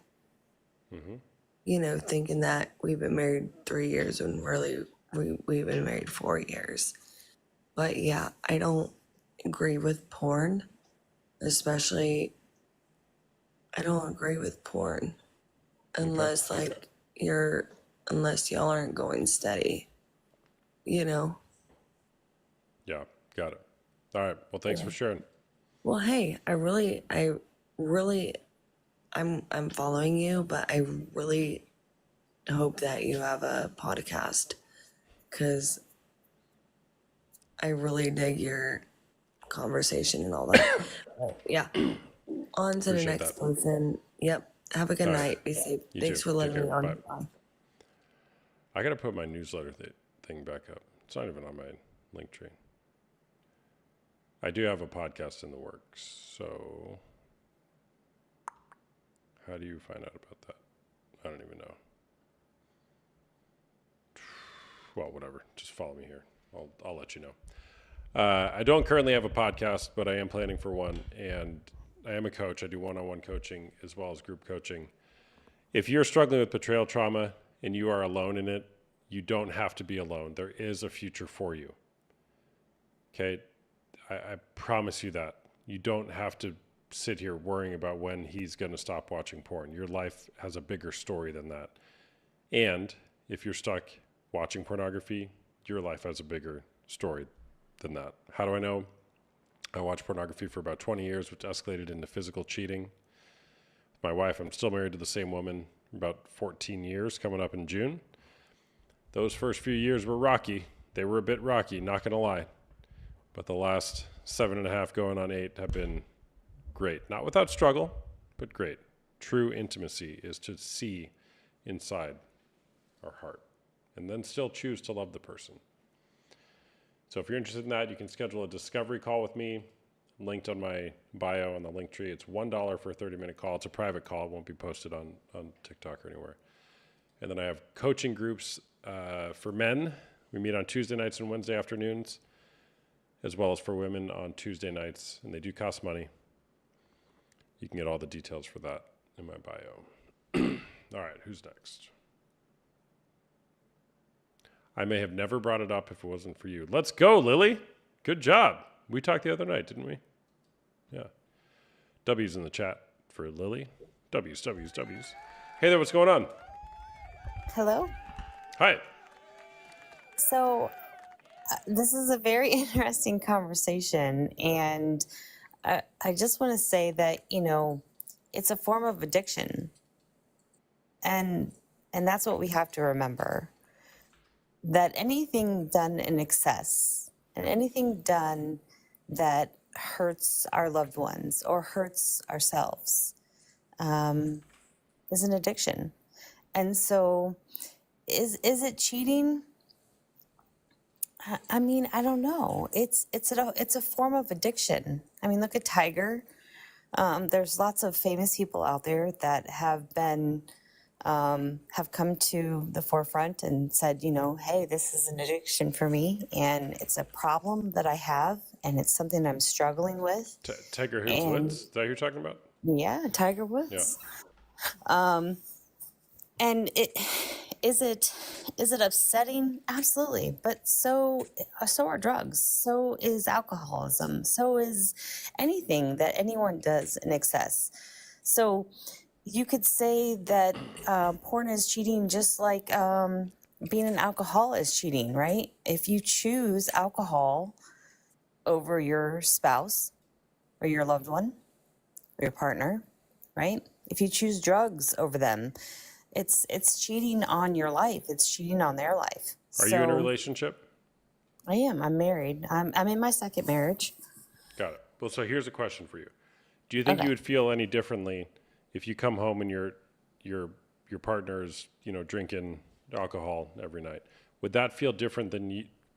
Thinking that we've been married 3 years when really we've been married 4 years. But yeah, I don't agree with porn, especially I don't agree with porn unless unless y'all aren't going steady, you know? Yeah. Got it. All right. Well, thanks for sharing. Well, hey, I'm following you, but I really hope that you have a podcast because I really dig your conversation and all that. Yeah. On to the Appreciate next that. person. Yep. Have a good All right. night. Be safe. You Thanks too. for Take letting me care. on. Bye. Bye. I got to put my newsletter thing back up. It's not even on my link tree. I do have a podcast in the works. So how do you find out about that? I don't even know. Well, whatever. Just follow me here. I'll let you know. I don't currently have a podcast, but I am planning for one. And I am a coach. I do one-on-one coaching as well as group coaching. If you're struggling with betrayal trauma and you are alone in it, you don't have to be alone. There is a future for you. Okay? I promise you that. You don't have to sit here worrying about when he's going to stop watching porn. Your life has a bigger story than that. And if you're stuck watching pornography, your life has a bigger story than that. How do I know? I watched pornography for about 20 years, which escalated into physical cheating. My wife, I'm still married to the same woman, about 14 years, coming up in June. Those first few years were rocky. They were a bit rocky, not going to lie. But the last 7.5 going on 8 have been great. Not without struggle, but great. True intimacy is to see inside our heart and then still choose to love the person. So if you're interested in that, you can schedule a discovery call with me. Linked on my bio on the link tree. It's $1 for a 30-minute call. It's a private call. It won't be posted on TikTok or anywhere. And then I have coaching groups for men. We meet on Tuesday nights and Wednesday afternoons, as well as for women on Tuesday nights, and they do cost money. You can get all the details for that in my bio. All right, who's next? I may have never brought it up if it wasn't for you. Let's go, Lily. Good job. We talked the other night, didn't we? Yeah. W's in the chat for Lily. W's. Hey there, what's going on? Hello. Hi. So, this is a very interesting conversation, and I just want to say that, it's a form of addiction. And that's what we have to remember. That anything done in excess and anything done that hurts our loved ones or hurts ourselves is an addiction. And so is it cheating? I mean, I don't know. It's a form of addiction. I mean, look at Tiger. There's lots of famous people out there that have been have come to the forefront and said, hey, this is an addiction for me, and it's a problem that I have, and it's something I'm struggling with. Tiger Woods? Is that who you're talking about? Yeah, Tiger Woods. Yeah. And is it upsetting? Absolutely. But so are drugs. So is alcoholism. So is anything that anyone does in excess. So you could say that porn is cheating just like being an alcoholic is cheating, right? If you choose alcohol over your spouse or your loved one or your partner, right? If you choose drugs over them, it's cheating on your life. It's cheating on their life. Are you in a relationship? I am. I'm married. I'm in my second marriage. Got it. Well, so here's a question for you. Do you think you would feel any differently if you come home and your partner is, drinking alcohol every night? Would that feel different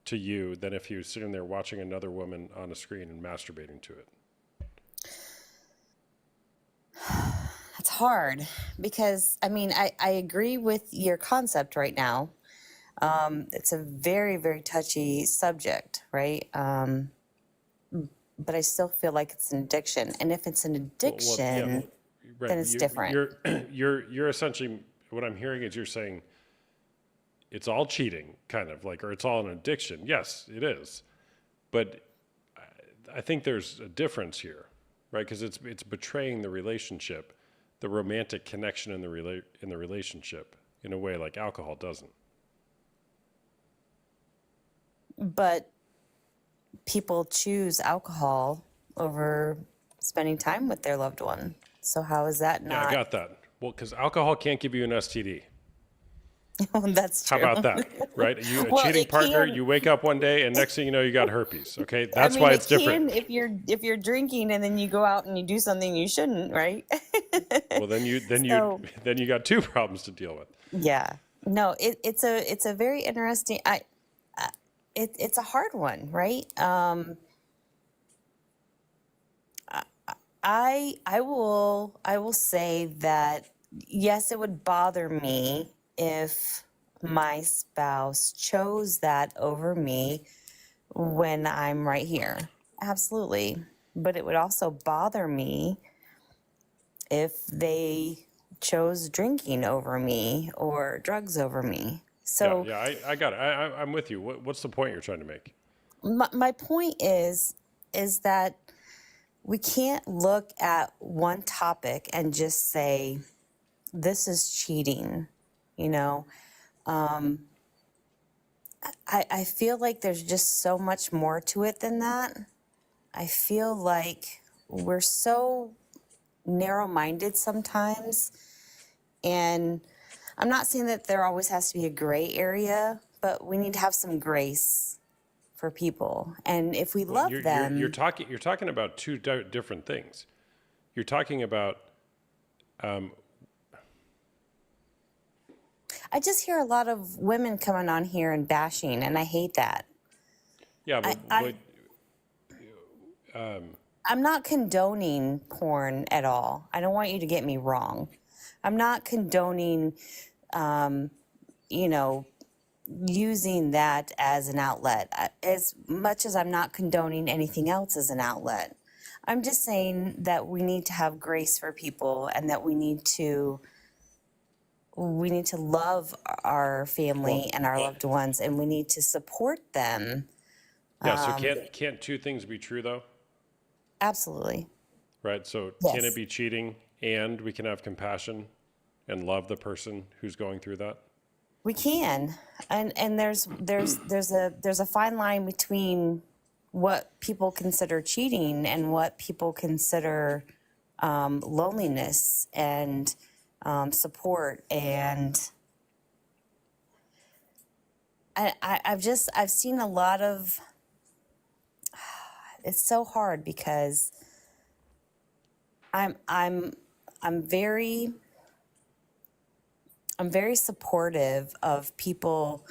to you than if he was sitting there watching another woman on a screen and masturbating to it? It's hard because, I agree with your concept right now. It's a very, very touchy subject, right? But I still feel like it's an addiction. And if it's an addiction, right. then it's different. You're essentially, what I'm hearing is you're saying it's all cheating, kind of like, or it's all an addiction. Yes, it is. But I think there's a difference here, right? Because it's betraying the relationship, the romantic connection in the relationship in a way like alcohol doesn't. But people choose alcohol over spending time with their loved one. So how is that not? Yeah, I got that. Well, because alcohol can't give you an STD. Well, that's true. How about that, right? A Well, cheating it partner, can- you wake up one day and next thing you know, you got herpes. Okay, that's why it's different. If you're drinking and then you go out and you do something you shouldn't, right? Well, then you got two problems to deal with. Yeah. No, it's a very interesting. It's a hard one, right? I will say that yes, it would bother me if my spouse chose that over me when I'm right here. Absolutely. But it would also bother me if they chose drinking over me or drugs over me. So I got it. I'm with you. What's the point you're trying to make? my point is that we can't look at one topic and just say, this is cheating, I feel like there's just so much more to it than that. I feel like we're so narrow-minded sometimes. And I'm not saying that there always has to be a gray area, but we need to have some grace for people. And if we love them, You're talking about two different things. You're talking about. I just hear a lot of women coming on here and bashing, and I hate that. Yeah, but I'm not condoning porn at all. I don't want you to get me wrong. I'm not condoning, using that as an outlet. As much as I'm not condoning anything else as an outlet. I'm just saying that we need to have grace for people, and that we need to love our family and our loved ones, and we need to support them. Yeah. So can't two things be true though? Absolutely. Right. So can it Yes. be cheating and we can have compassion and love the person who's going through that? We can. And there's a fine line between what people consider cheating and what people consider loneliness and support. And I've seen a lot of, it's so hard because I'm very supportive of people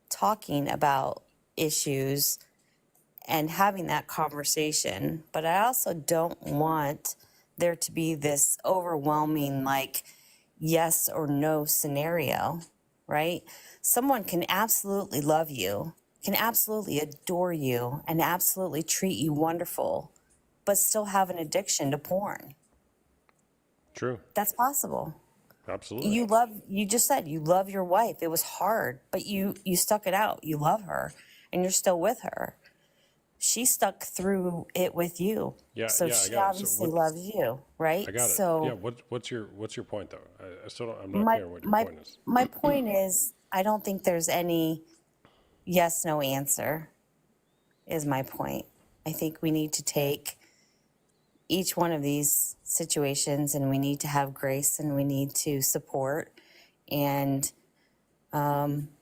talking about issues and having that conversation, but I also don't want there to be this overwhelming like yes or no scenario, right? Someone can absolutely love you, can absolutely adore you, and absolutely treat you wonderful, but still have an addiction to porn. True. That's possible. Absolutely. You just said you love your wife. It was hard, but you stuck it out. You love her and you're still with her. She stuck through it with you. Yeah, So yeah, I she got it. So obviously loves you, right? I got it. So Yeah. What's your point though? I still don't, I'm not my clear what your my point is. my point is I don't think there's any yes no answer is my point. I think we need to take each one of these situations and we need to have grace and we need to support and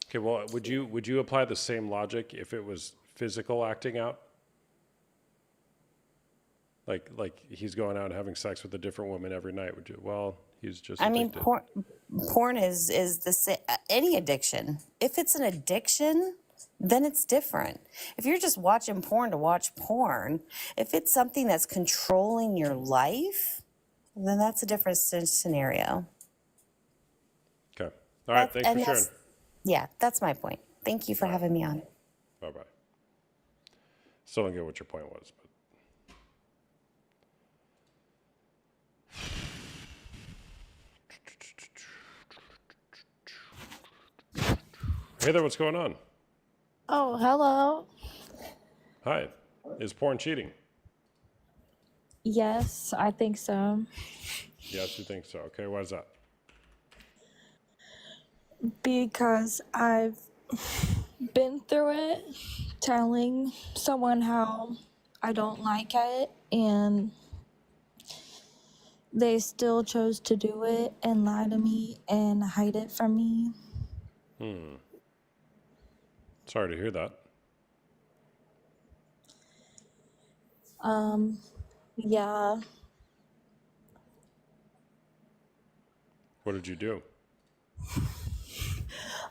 Okay. Well, would you apply the same logic if it was physical acting out? Like he's going out and having sex with a different woman every night. Would you? Well, he's just I mean, addicted. porn is the same. Any addiction. If it's an addiction, then it's different. If you're just watching porn to watch porn, if it's something that's controlling your life, then that's a different scenario. Okay. All right. Thanks for sharing. Yeah, that's my point. Thank you for having me on. Bye bye. Still don't get what your point was, but hey there, what's going on? Oh, hello. Hi. Is porn cheating? Yes, I think so. Yes, you think so. Okay, why is that? Because I've been through it, telling someone how I don't like it, and they still chose to do it and lie to me and hide it from me. Sorry to hear that. Yeah, What did you do?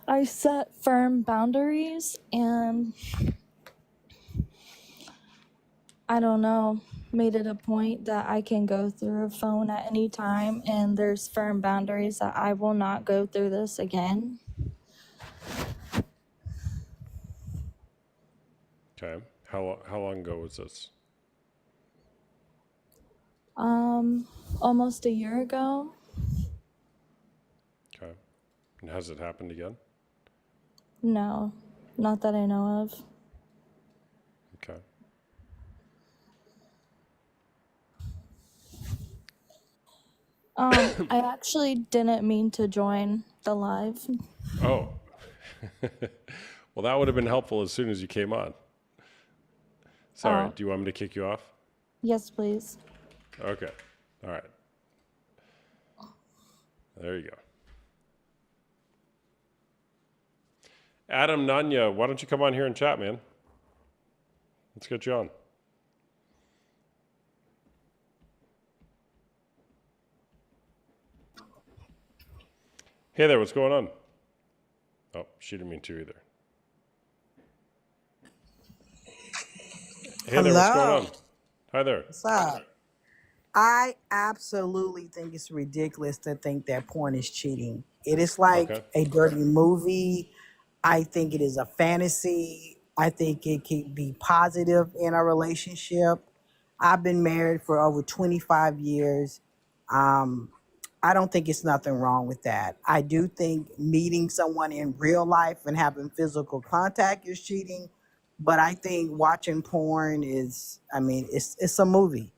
I set firm boundaries and I don't know, made it a point that I can go through a phone at any time and there's firm boundaries that I will not go through this again. Okay. How long ago was this? Almost a year ago. Okay. And has it happened again? No, not that I know of. Okay. I actually didn't mean to join the live. Oh. Well, that would have been helpful as soon as you came on. Sorry. Oh. Do you want me to kick you off? Yes, please. Okay. All right. There you go. Adam Nanya, why don't you come on here and chat, man? Let's get you on. Hey there, what's going on? Oh, she didn't mean to either. Hey there, what's going on? Hi there. What's up? I absolutely think it's ridiculous to think that porn is cheating. It is like Okay. a dirty movie. I think it is a fantasy. I think it can be positive in a relationship. I've been married for over 25 years. Um, I don't think it's nothing wrong with that. I do think meeting someone in real life and having physical contact is cheating, but I think watching porn is, I mean, it's a movie.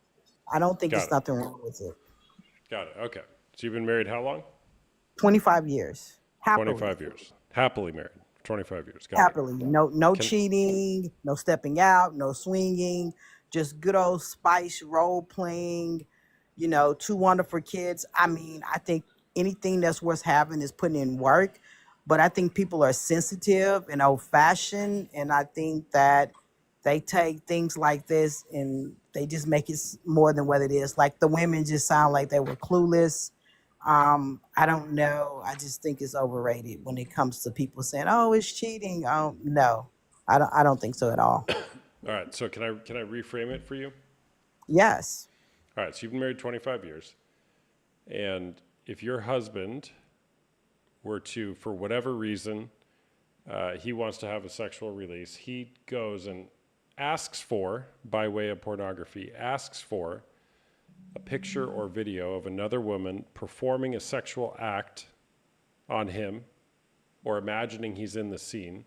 I don't think Got it's it. nothing wrong with it. Got it. Okay. So you've been married how long? 25 years, happily, 25 years. Happily married. 25 years. Got it. happily. No Can cheating, no stepping out, no swinging, just good old spice role playing. Two wonderful kids. I mean, I think anything that's worth having is putting in work, but I think people are sensitive and old fashioned, and I think that they take things like this and they just make it more than what it is. Like the women just sound like they were clueless. I don't know. I just think it's overrated when it comes to people saying, "Oh, it's cheating." No, I don't think so at all. All right. So can I reframe it for you? Yes. All right. So you've been married 25 years, and if your husband were to, for whatever reason, he wants to have a sexual release, he goes and asks for, by way of pornography, asks for a picture or video of another woman performing a sexual act on him, or imagining he's in the scene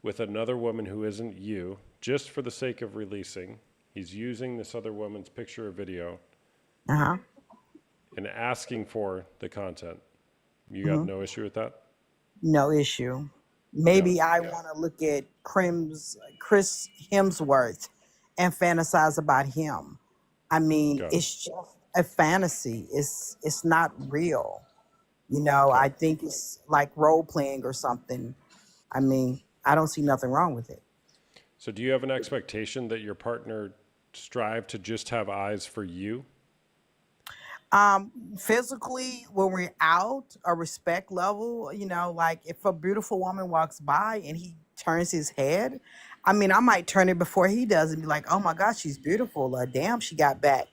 with another woman who isn't you, just for the sake of releasing. He's using this other woman's picture or video Uh huh. and asking for the content. You got Hmm. no issue with that? No issue. Got it. Maybe I want to look at Chris Hemsworth and fantasize about him. I mean, Got it. it's just a fantasy. It's not real. Okay. I think it's like role playing or something. I mean, I don't see nothing wrong with it. So do you have an expectation that your partner strive to just have eyes for you? Physically, when we're out, a respect level, like if a beautiful woman walks by and he turns his head, I mean, I might turn it before he does and be like, "Oh my gosh, she's beautiful. Damn, she got back."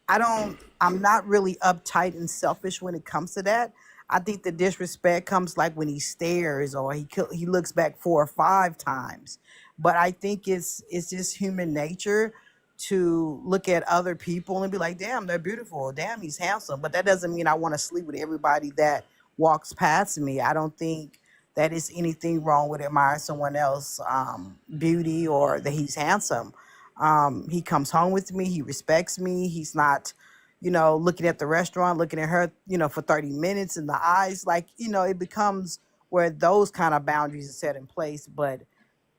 I'm not really uptight and selfish when it comes to that. I think the disrespect comes like when he stares or he looks back 4 or 5 times. But I think it's just human nature to look at other people and be like, "Damn, they're beautiful. Damn, he's handsome." But that doesn't mean I want to sleep with everybody that walks past me. I don't think that is anything wrong with admiring someone else beauty or that he's handsome. He comes home with me. He respects me. He's not, looking at the restaurant, looking at her, for 30 minutes in the eyes. Like, it becomes where those kind of boundaries are set in place. But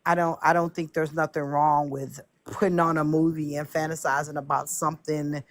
I don't think there's nothing wrong with putting on a movie and fantasizing about something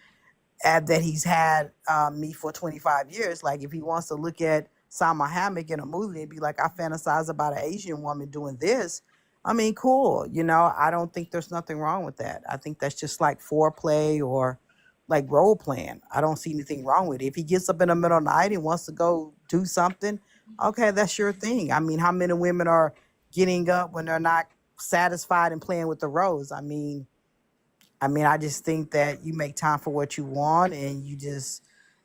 that he's had me for 25 years. Like if he wants to look at Salma Hayek in a movie and be like, "I fantasize about an Asian woman doing this." I mean, cool. I don't think there's nothing wrong with that. I think that's just like foreplay or like role playing. I don't see anything wrong with it. If he gets up in the middle of the night and wants to go do something, okay, that's your thing. I mean, how many women are getting up when they're not satisfied and playing with the rose? I mean, I just think that you make time for what you want and you just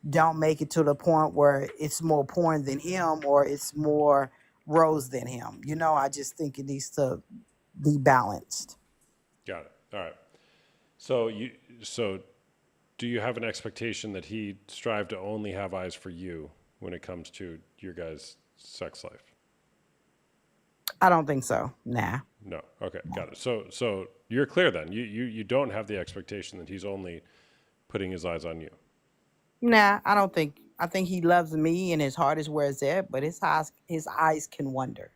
don't make it to the point where it's more porn than him or it's more rose than him. I just think it needs to be balanced. Got it. All right. So do you have an expectation that he strive to only have eyes for you when it comes to your guys' sex life? I don't think so. Nah. No. Okay. Got it. So you're clear then. You don't have the expectation that he's only putting his eyes on you. Nah, I don't think. I think he loves me and his heart is where it's at, but his eyes can wander.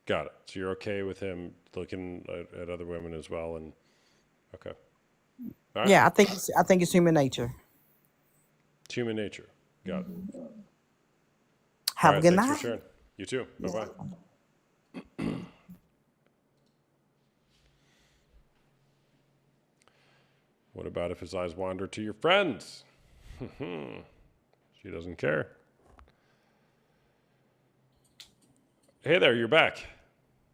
Got it. So you're okay with him looking at other women as well, and okay. All right. Yeah, I think it's human nature. It's human nature. Got it. All Have a right. good Thanks for night. sharing. You too. Bye bye. What about if his eyes wander to your friends? She doesn't care. Hey there, you're back.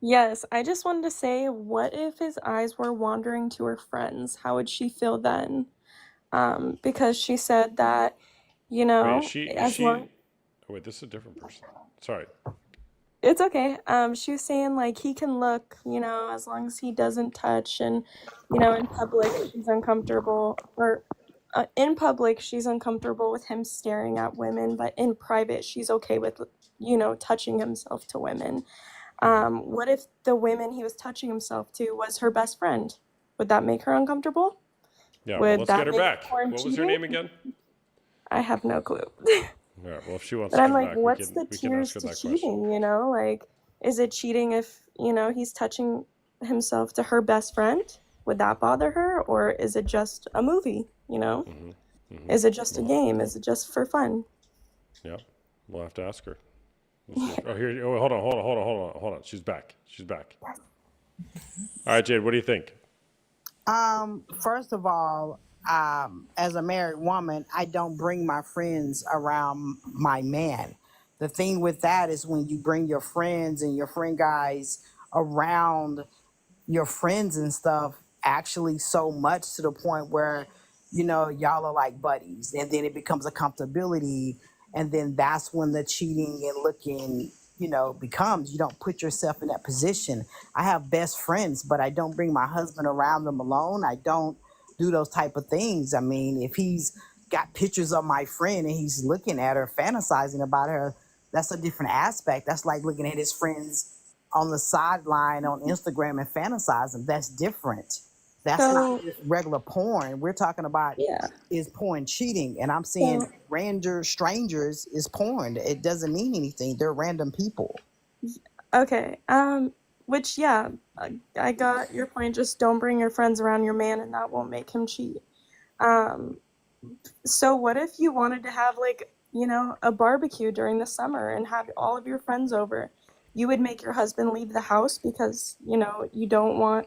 Yes, I just wanted to say, what if his eyes were wandering to her friends? How would she feel then? Because she said that, Wait, is she? Is as long she? Oh, wait, this is a different person. Sorry. It's okay. She was saying like he can look, as long as he doesn't touch, and in public she's uncomfortable, or in public she's uncomfortable with him staring at women, but in private she's okay with, touching himself to women. What if the women he was touching himself to was her best friend? Would that make her uncomfortable? Yeah, well, Would let's that get her make back. porn What was her cheating? name again? I have no clue. All right, well, if she wants But to I'm come like, back, what's the we can tiers ask her to that question. cheating, Like, is it cheating if, he's touching himself to her best friend? Would that bother her? Or is it just a movie, Is it just a game? Is it just for fun? Yeah, we'll have to ask her. We'll see. Oh, here. Oh, hold on. She's back. All right, Jade, what do you think? First of all, as a married woman, I don't bring my friends around my man. The thing with that is when you bring your friends and your friend guys around your friends and stuff, actually so much to the point where, y'all are like buddies, and then it becomes a comfortability, and then that's when the cheating and looking, becomes. You don't put yourself in that position. I have best friends, but I don't bring my husband around them alone. I don't do those type of things. I mean, if he's got pictures of my friend and he's looking at her, fantasizing about her, that's a different aspect. That's like looking at his friends on the sideline on Instagram and fantasizing. That's different. That's not So, just regular porn. We're talking about yeah. is porn cheating, and I'm So, saying random strangers is porn. It doesn't mean anything. They're random people. okay. Which, yeah, I got your point. Just don't bring your friends around your man, and that won't make him cheat. Um, so what if you wanted to have like, a barbecue during the summer and have all of your friends over? You would make your husband leave the house because, you don't want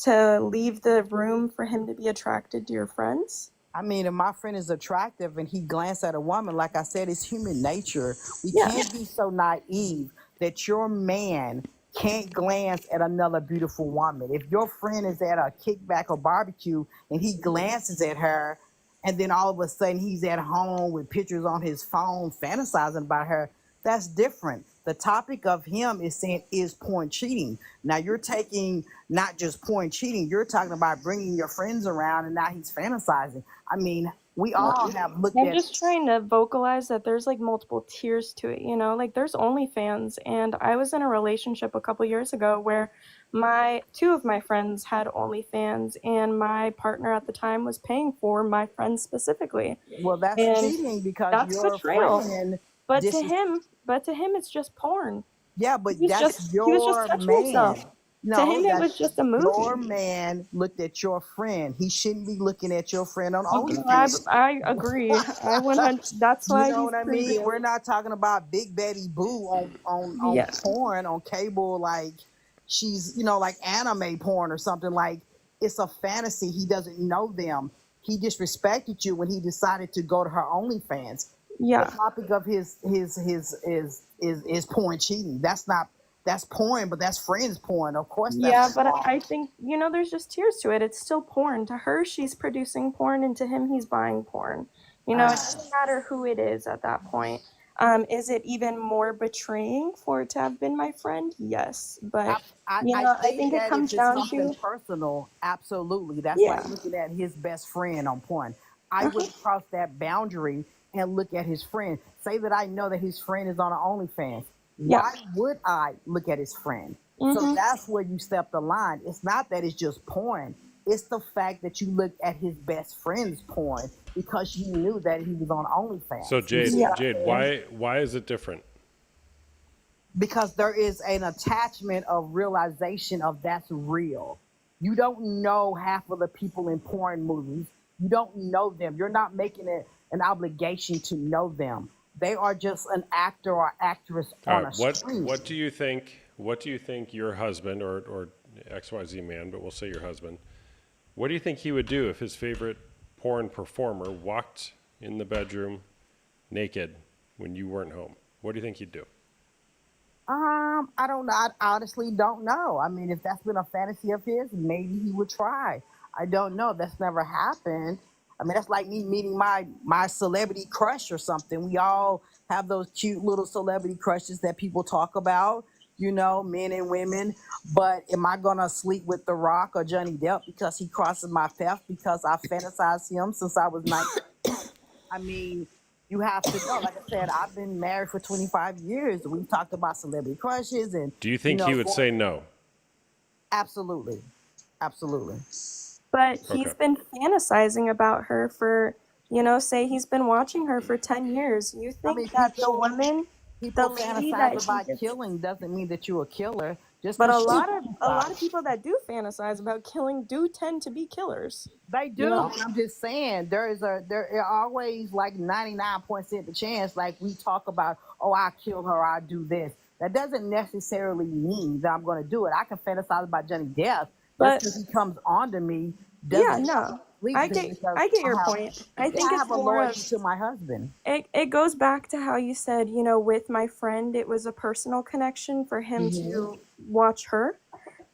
to leave the room for him to be attracted to your friends? I mean, if my friend is attractive and he glanced at a woman, like I said, it's human nature. We Yeah. can't be so naive that your man can't glance at another beautiful woman. If your friend is at a kickback or barbecue and he glances at her, and then all of a sudden he's at home with pictures on his phone fantasizing about her, that's different. The topic of him is saying, is porn cheating? Now you're taking not just porn cheating, you're talking about bringing your friends around and now he's fantasizing. I mean, we all have looked I'm at, just trying to vocalize that there's like multiple tiers to it, like there's OnlyFans, and I was in a relationship a couple years ago where two of my friends had OnlyFans, and my partner at the time was paying for my friends specifically. well, that's And cheating because that's your betrayal. friend, But this to is, him, it's just porn. yeah, but He was that's just your touching man. himself. To No, him, it was that's just a your movie. man looked at your friend. He shouldn't be looking at your friend on Okay, OnlyFans. I agree. I 100. That's You why know he's what I mean? previous. We're not talking about Big Betty Boo on Yeah. porn, on cable, like she's, like anime porn or something. Like, it's a fantasy. He doesn't know them. He disrespected you when he decided to go to her OnlyFans. The Yeah. topic of his is porn cheating. That's porn, but that's friends porn. Of course Yeah, that's but wrong. I think, there's just tiers to it. It's still porn. To her, she's producing porn, and to him, he's buying porn. It doesn't matter who it is at that point. Is it even more betraying for it to have been my friend? Yes. But, I I think think it that comes if it's down something to, personal, absolutely. That's yeah. like looking at his best friend on porn. I Uh-huh. wouldn't cross that boundary and look at his friend. Say that I know that his friend is on an OnlyFans. Yeah. Why would I look at his friend? So Mm-hmm. that's where you step the line. It's not that it's just porn. It's the fact that you looked at his best friend's porn because you knew that he was on OnlyFans. So, Jade, Yeah. why is it different? Because there is an attachment of realization of that's real. You don't know half of the people in porn movies. You don't know them. You're not making it an obligation to know them. They are just an actor or actress All on right, a screen. what do you think your husband or XYZ man, but we'll say your husband, what do you think he would do if his favorite porn performer walked in the bedroom naked when you weren't home? What do you think he'd do? I don't know. I honestly don't know. I mean, if that's been a fantasy of his, maybe he would try. I don't know. That's never happened. I mean, that's like me meeting my celebrity crush or something. We all have those cute little celebrity crushes that people talk about. men and women. But am I gonna sleep with The Rock or Johnny Depp because he crosses my path because I fantasized him since I was 19? I mean, you have to know. Like I said, I've been married for 25 years. We've talked about celebrity crushes and Do you think he would going, say no? absolutely, absolutely. But Okay. he's been fantasizing about her for, say he's been watching her for 10 years. You I mean, think that the people woman, the people lady that fantasize he about gets, killing doesn't mean that you're a killer. Just but because a lot of people that do fantasize about killing do tend to be killers. they do. And I'm just saying there are always like 99% the chance, like we talk about, oh, I'll kill her, I'll do this. That doesn't necessarily mean that I'm going to do it. I can fantasize about Johnny Depp just But because he comes onto me yeah, doesn't no, lead I to get because I get your point. I think I it's have a more loyalty of to my husband. it goes back to how you said, with my friend, it was a personal connection for him to watch her.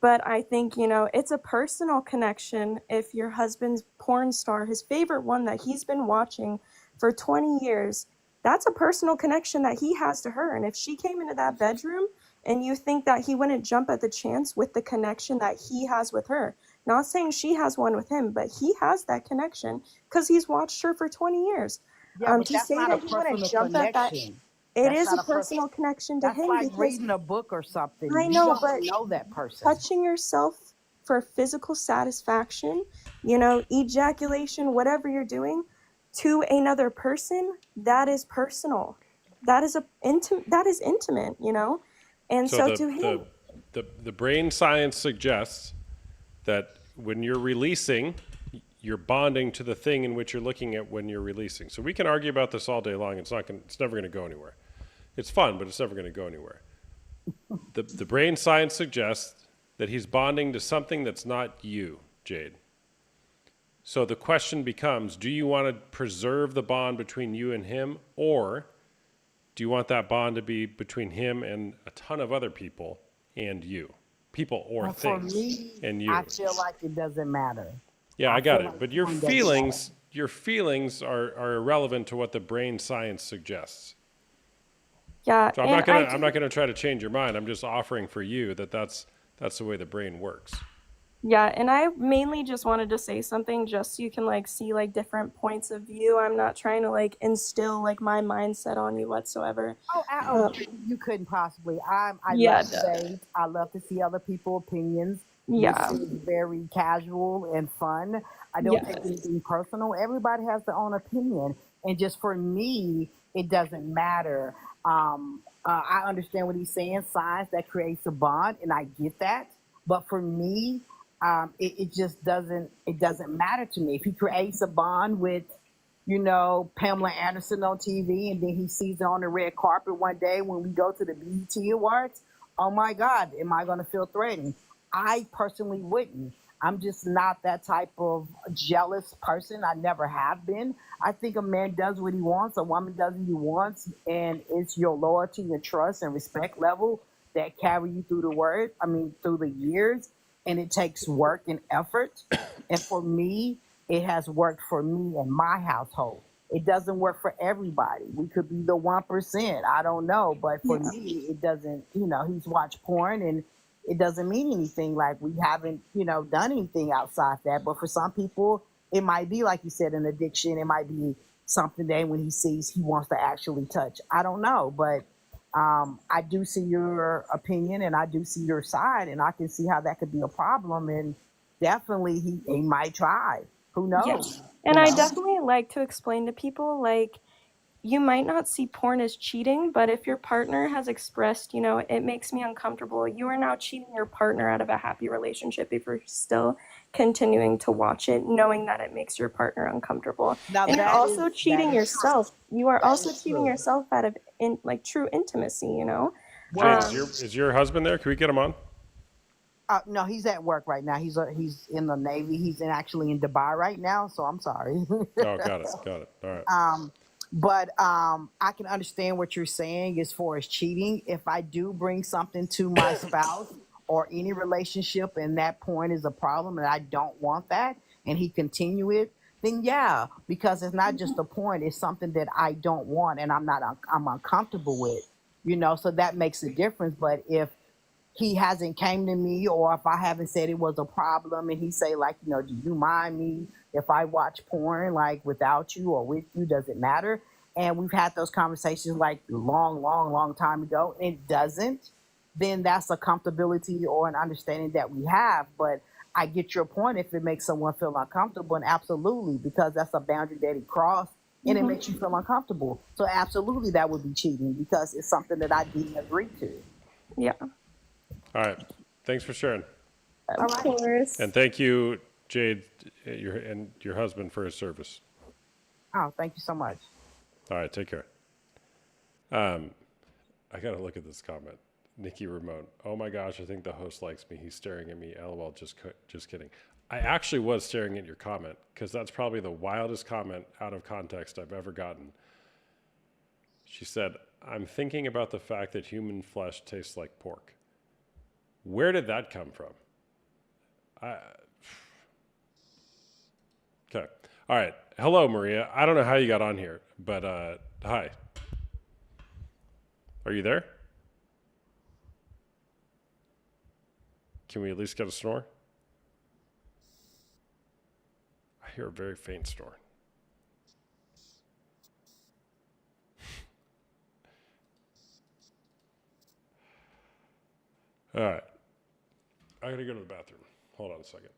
But I think, it's a personal connection if your husband's porn star, his favorite one that he's been watching for 20 years, that's a personal connection that he has to her. And if she came into that bedroom and you think that he wouldn't jump at the chance with the connection that he has with her, not saying she has one with him, but he has that connection because he's watched her for 20 years. Yeah, but To that's say not a that he wouldn't personal jump at that, connection. it That's is a not a personal. personal connection to That's him like because reading a book or something. I You know, don't but know that person. touching yourself for physical satisfaction, ejaculation, whatever you're doing to another person, that is personal. That is intimate, And So so to him, the brain science suggests that when you're releasing, you're bonding to the thing in which you're looking at when you're releasing. So we can argue about this all day long. It's never going to go anywhere. It's fun, but it's never going to go anywhere. The brain science suggests that he's bonding to something that's not you, Jade. So the question becomes, do you want to preserve the bond between you and him, or do you want that bond to be between him and a ton of other people and you? People or And for things me, and you. I feel like it doesn't matter. Yeah, I I got feel it. like But your porn doesn't matter. feelings are irrelevant to what the brain science suggests. yeah, So and I'm not gonna try to change your mind. I'm just offering for you that's the way the brain works. yeah, and I mainly just wanted to say something just so you can see different points of view. I'm not trying to instill my mindset on you whatsoever. Uh, You couldn't possibly. I yeah, love debate. I love to see other people's opinions. This yeah, is very casual and fun. I don't yeah, take anything personal. Everybody has their own opinion, and just for me, it doesn't matter. I understand what he's saying. Science that creates a bond, and I get that. But for me, it just doesn't. It doesn't matter to me if he creates a bond with Pamela Anderson on TV, and then he sees her on the red carpet one day when we go to the BET Awards. Oh my God, am I going to feel threatened? I personally wouldn't. I'm just not that type of jealous person. I never have been. I think a man does what he wants, a woman does what he wants, and it's your loyalty, your trust, and respect level that carry you through through the years, and it takes work and effort. And for me, it has worked for me and my household. It doesn't work for everybody. We could be the 1%. I don't know. But for yeah. me, it doesn't, he's watched porn and it doesn't mean anything. Like we haven't, done anything outside that. But for some people, it might be, like you said, an addiction. It might be something that when he sees, he wants to actually touch. I don't know. But I do see your opinion and I do see your side. And I can see how that could be a problem. And definitely he might try. Who Yeah. knows? And I definitely like to explain to people you might not see porn as cheating, but if your partner has expressed, it makes me uncomfortable, you are now cheating your partner out of a happy relationship if you're still continuing to watch it, knowing that it makes your partner uncomfortable. Now And you're that also is cheating yourself. You are that also is cheating true. yourself out of true intimacy, Jade, Um, is your husband there? Can we get him on? No, he's at work right now. He's in the Navy. He's actually in Dubai right now. So I'm sorry. Oh, got it. All right. But I can understand what you're saying as far as cheating. If I do bring something to my spouse or any relationship and that point is a problem and I don't want that and he continue it, then yeah, because it's not just a point, it's something that I don't want and I'm uncomfortable with, so that makes a difference. But if he hasn't came to me, or if I haven't said it was a problem and he say like, you know, do you mind me if I watch porn like without you or with you? Does it matter? And we've had those conversations like long time ago. And it doesn't, then that's a comfortability or an understanding that we have. But I get your point if it makes someone feel uncomfortable, and absolutely, because that's a boundary that he crossed and it makes you feel uncomfortable. So absolutely that would be cheating because it's something that I didn't agree to. Yeah. All right. Thanks for sharing. Of course. And thank you, Jade, and your husband for his service. Oh, thank you so much. All right. Take care. I got to look at this comment. Nikki Ramone. Oh my gosh, I think the host likes me. He's staring at me. LOL, just kidding. I actually was staring at your comment because that's probably the wildest comment out of context I've ever gotten. She said, I'm thinking about the fact that human flesh tastes like pork. Where did that come from? Okay. All right. Hello, Maria. I don't know how you got on here, but hi. Are you there? Can we at least get a snore? I hear a very faint snore. All right. I gotta go to the bathroom. Hold on a second.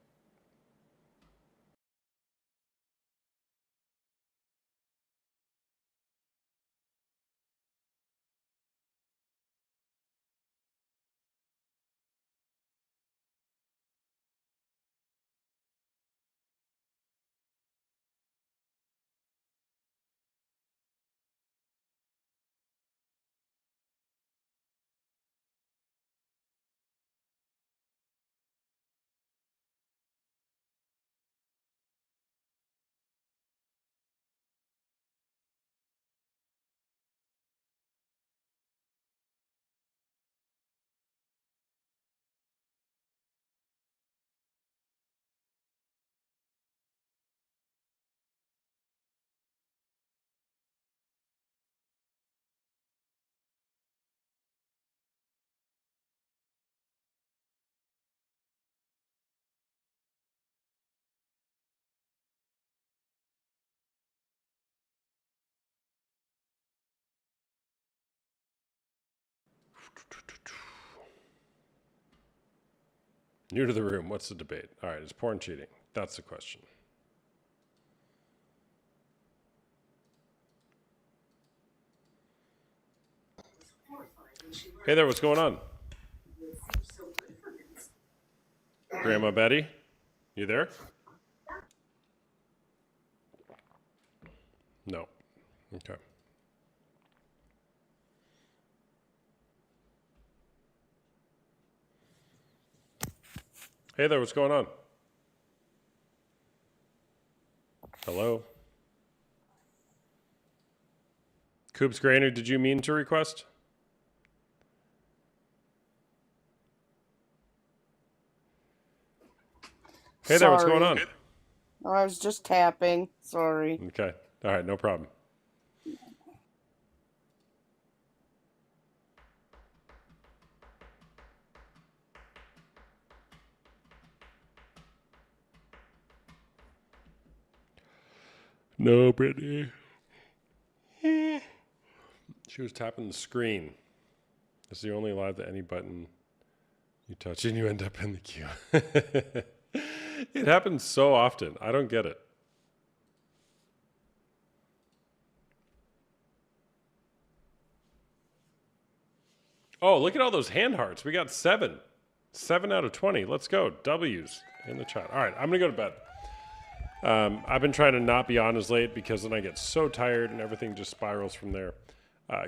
New to the room. What's the debate? All right. Is porn cheating? That's the question. Hey there. What's going on? Grandma Betty? You there? No. Okay. Hey there, what's going on? Hello? Coops Grainer, did you mean to request? Hey there, what's going on? I was just tapping. Sorry. Okay. All right, no problem. No, Brittany. She was tapping the screen. It's the only live that any button you touch and you end up in the queue. It happens so often. I don't get it. Oh, look at all those hand hearts. We got 7. 7 out of 20. Let's go. W's in the chat. All right, I'm going to go to bed. I've been trying to not be on as late because then I get so tired and everything just spirals from there.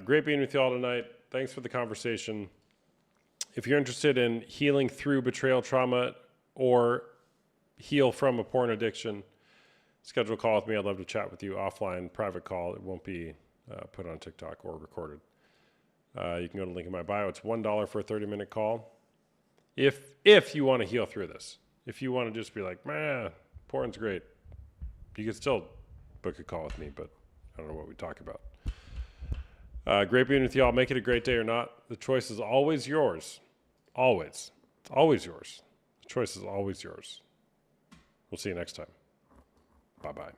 Great being with you all tonight. Thanks for the conversation. If you're interested in healing through betrayal trauma or heal from a porn addiction, schedule a call with me. I'd love to chat with you offline, private call. It won't be put on TikTok or recorded. You can go to the link in my bio. It's $1 for a 30-minute call. If you want to heal through this, if you want to just be like, man, porn's great, you can still book a call with me, but I don't know what we talk about. Great being with y'all. Make it a great day or not. The choice is always yours. Always. It's always yours. The choice is always yours. We'll see you next time. Bye-bye.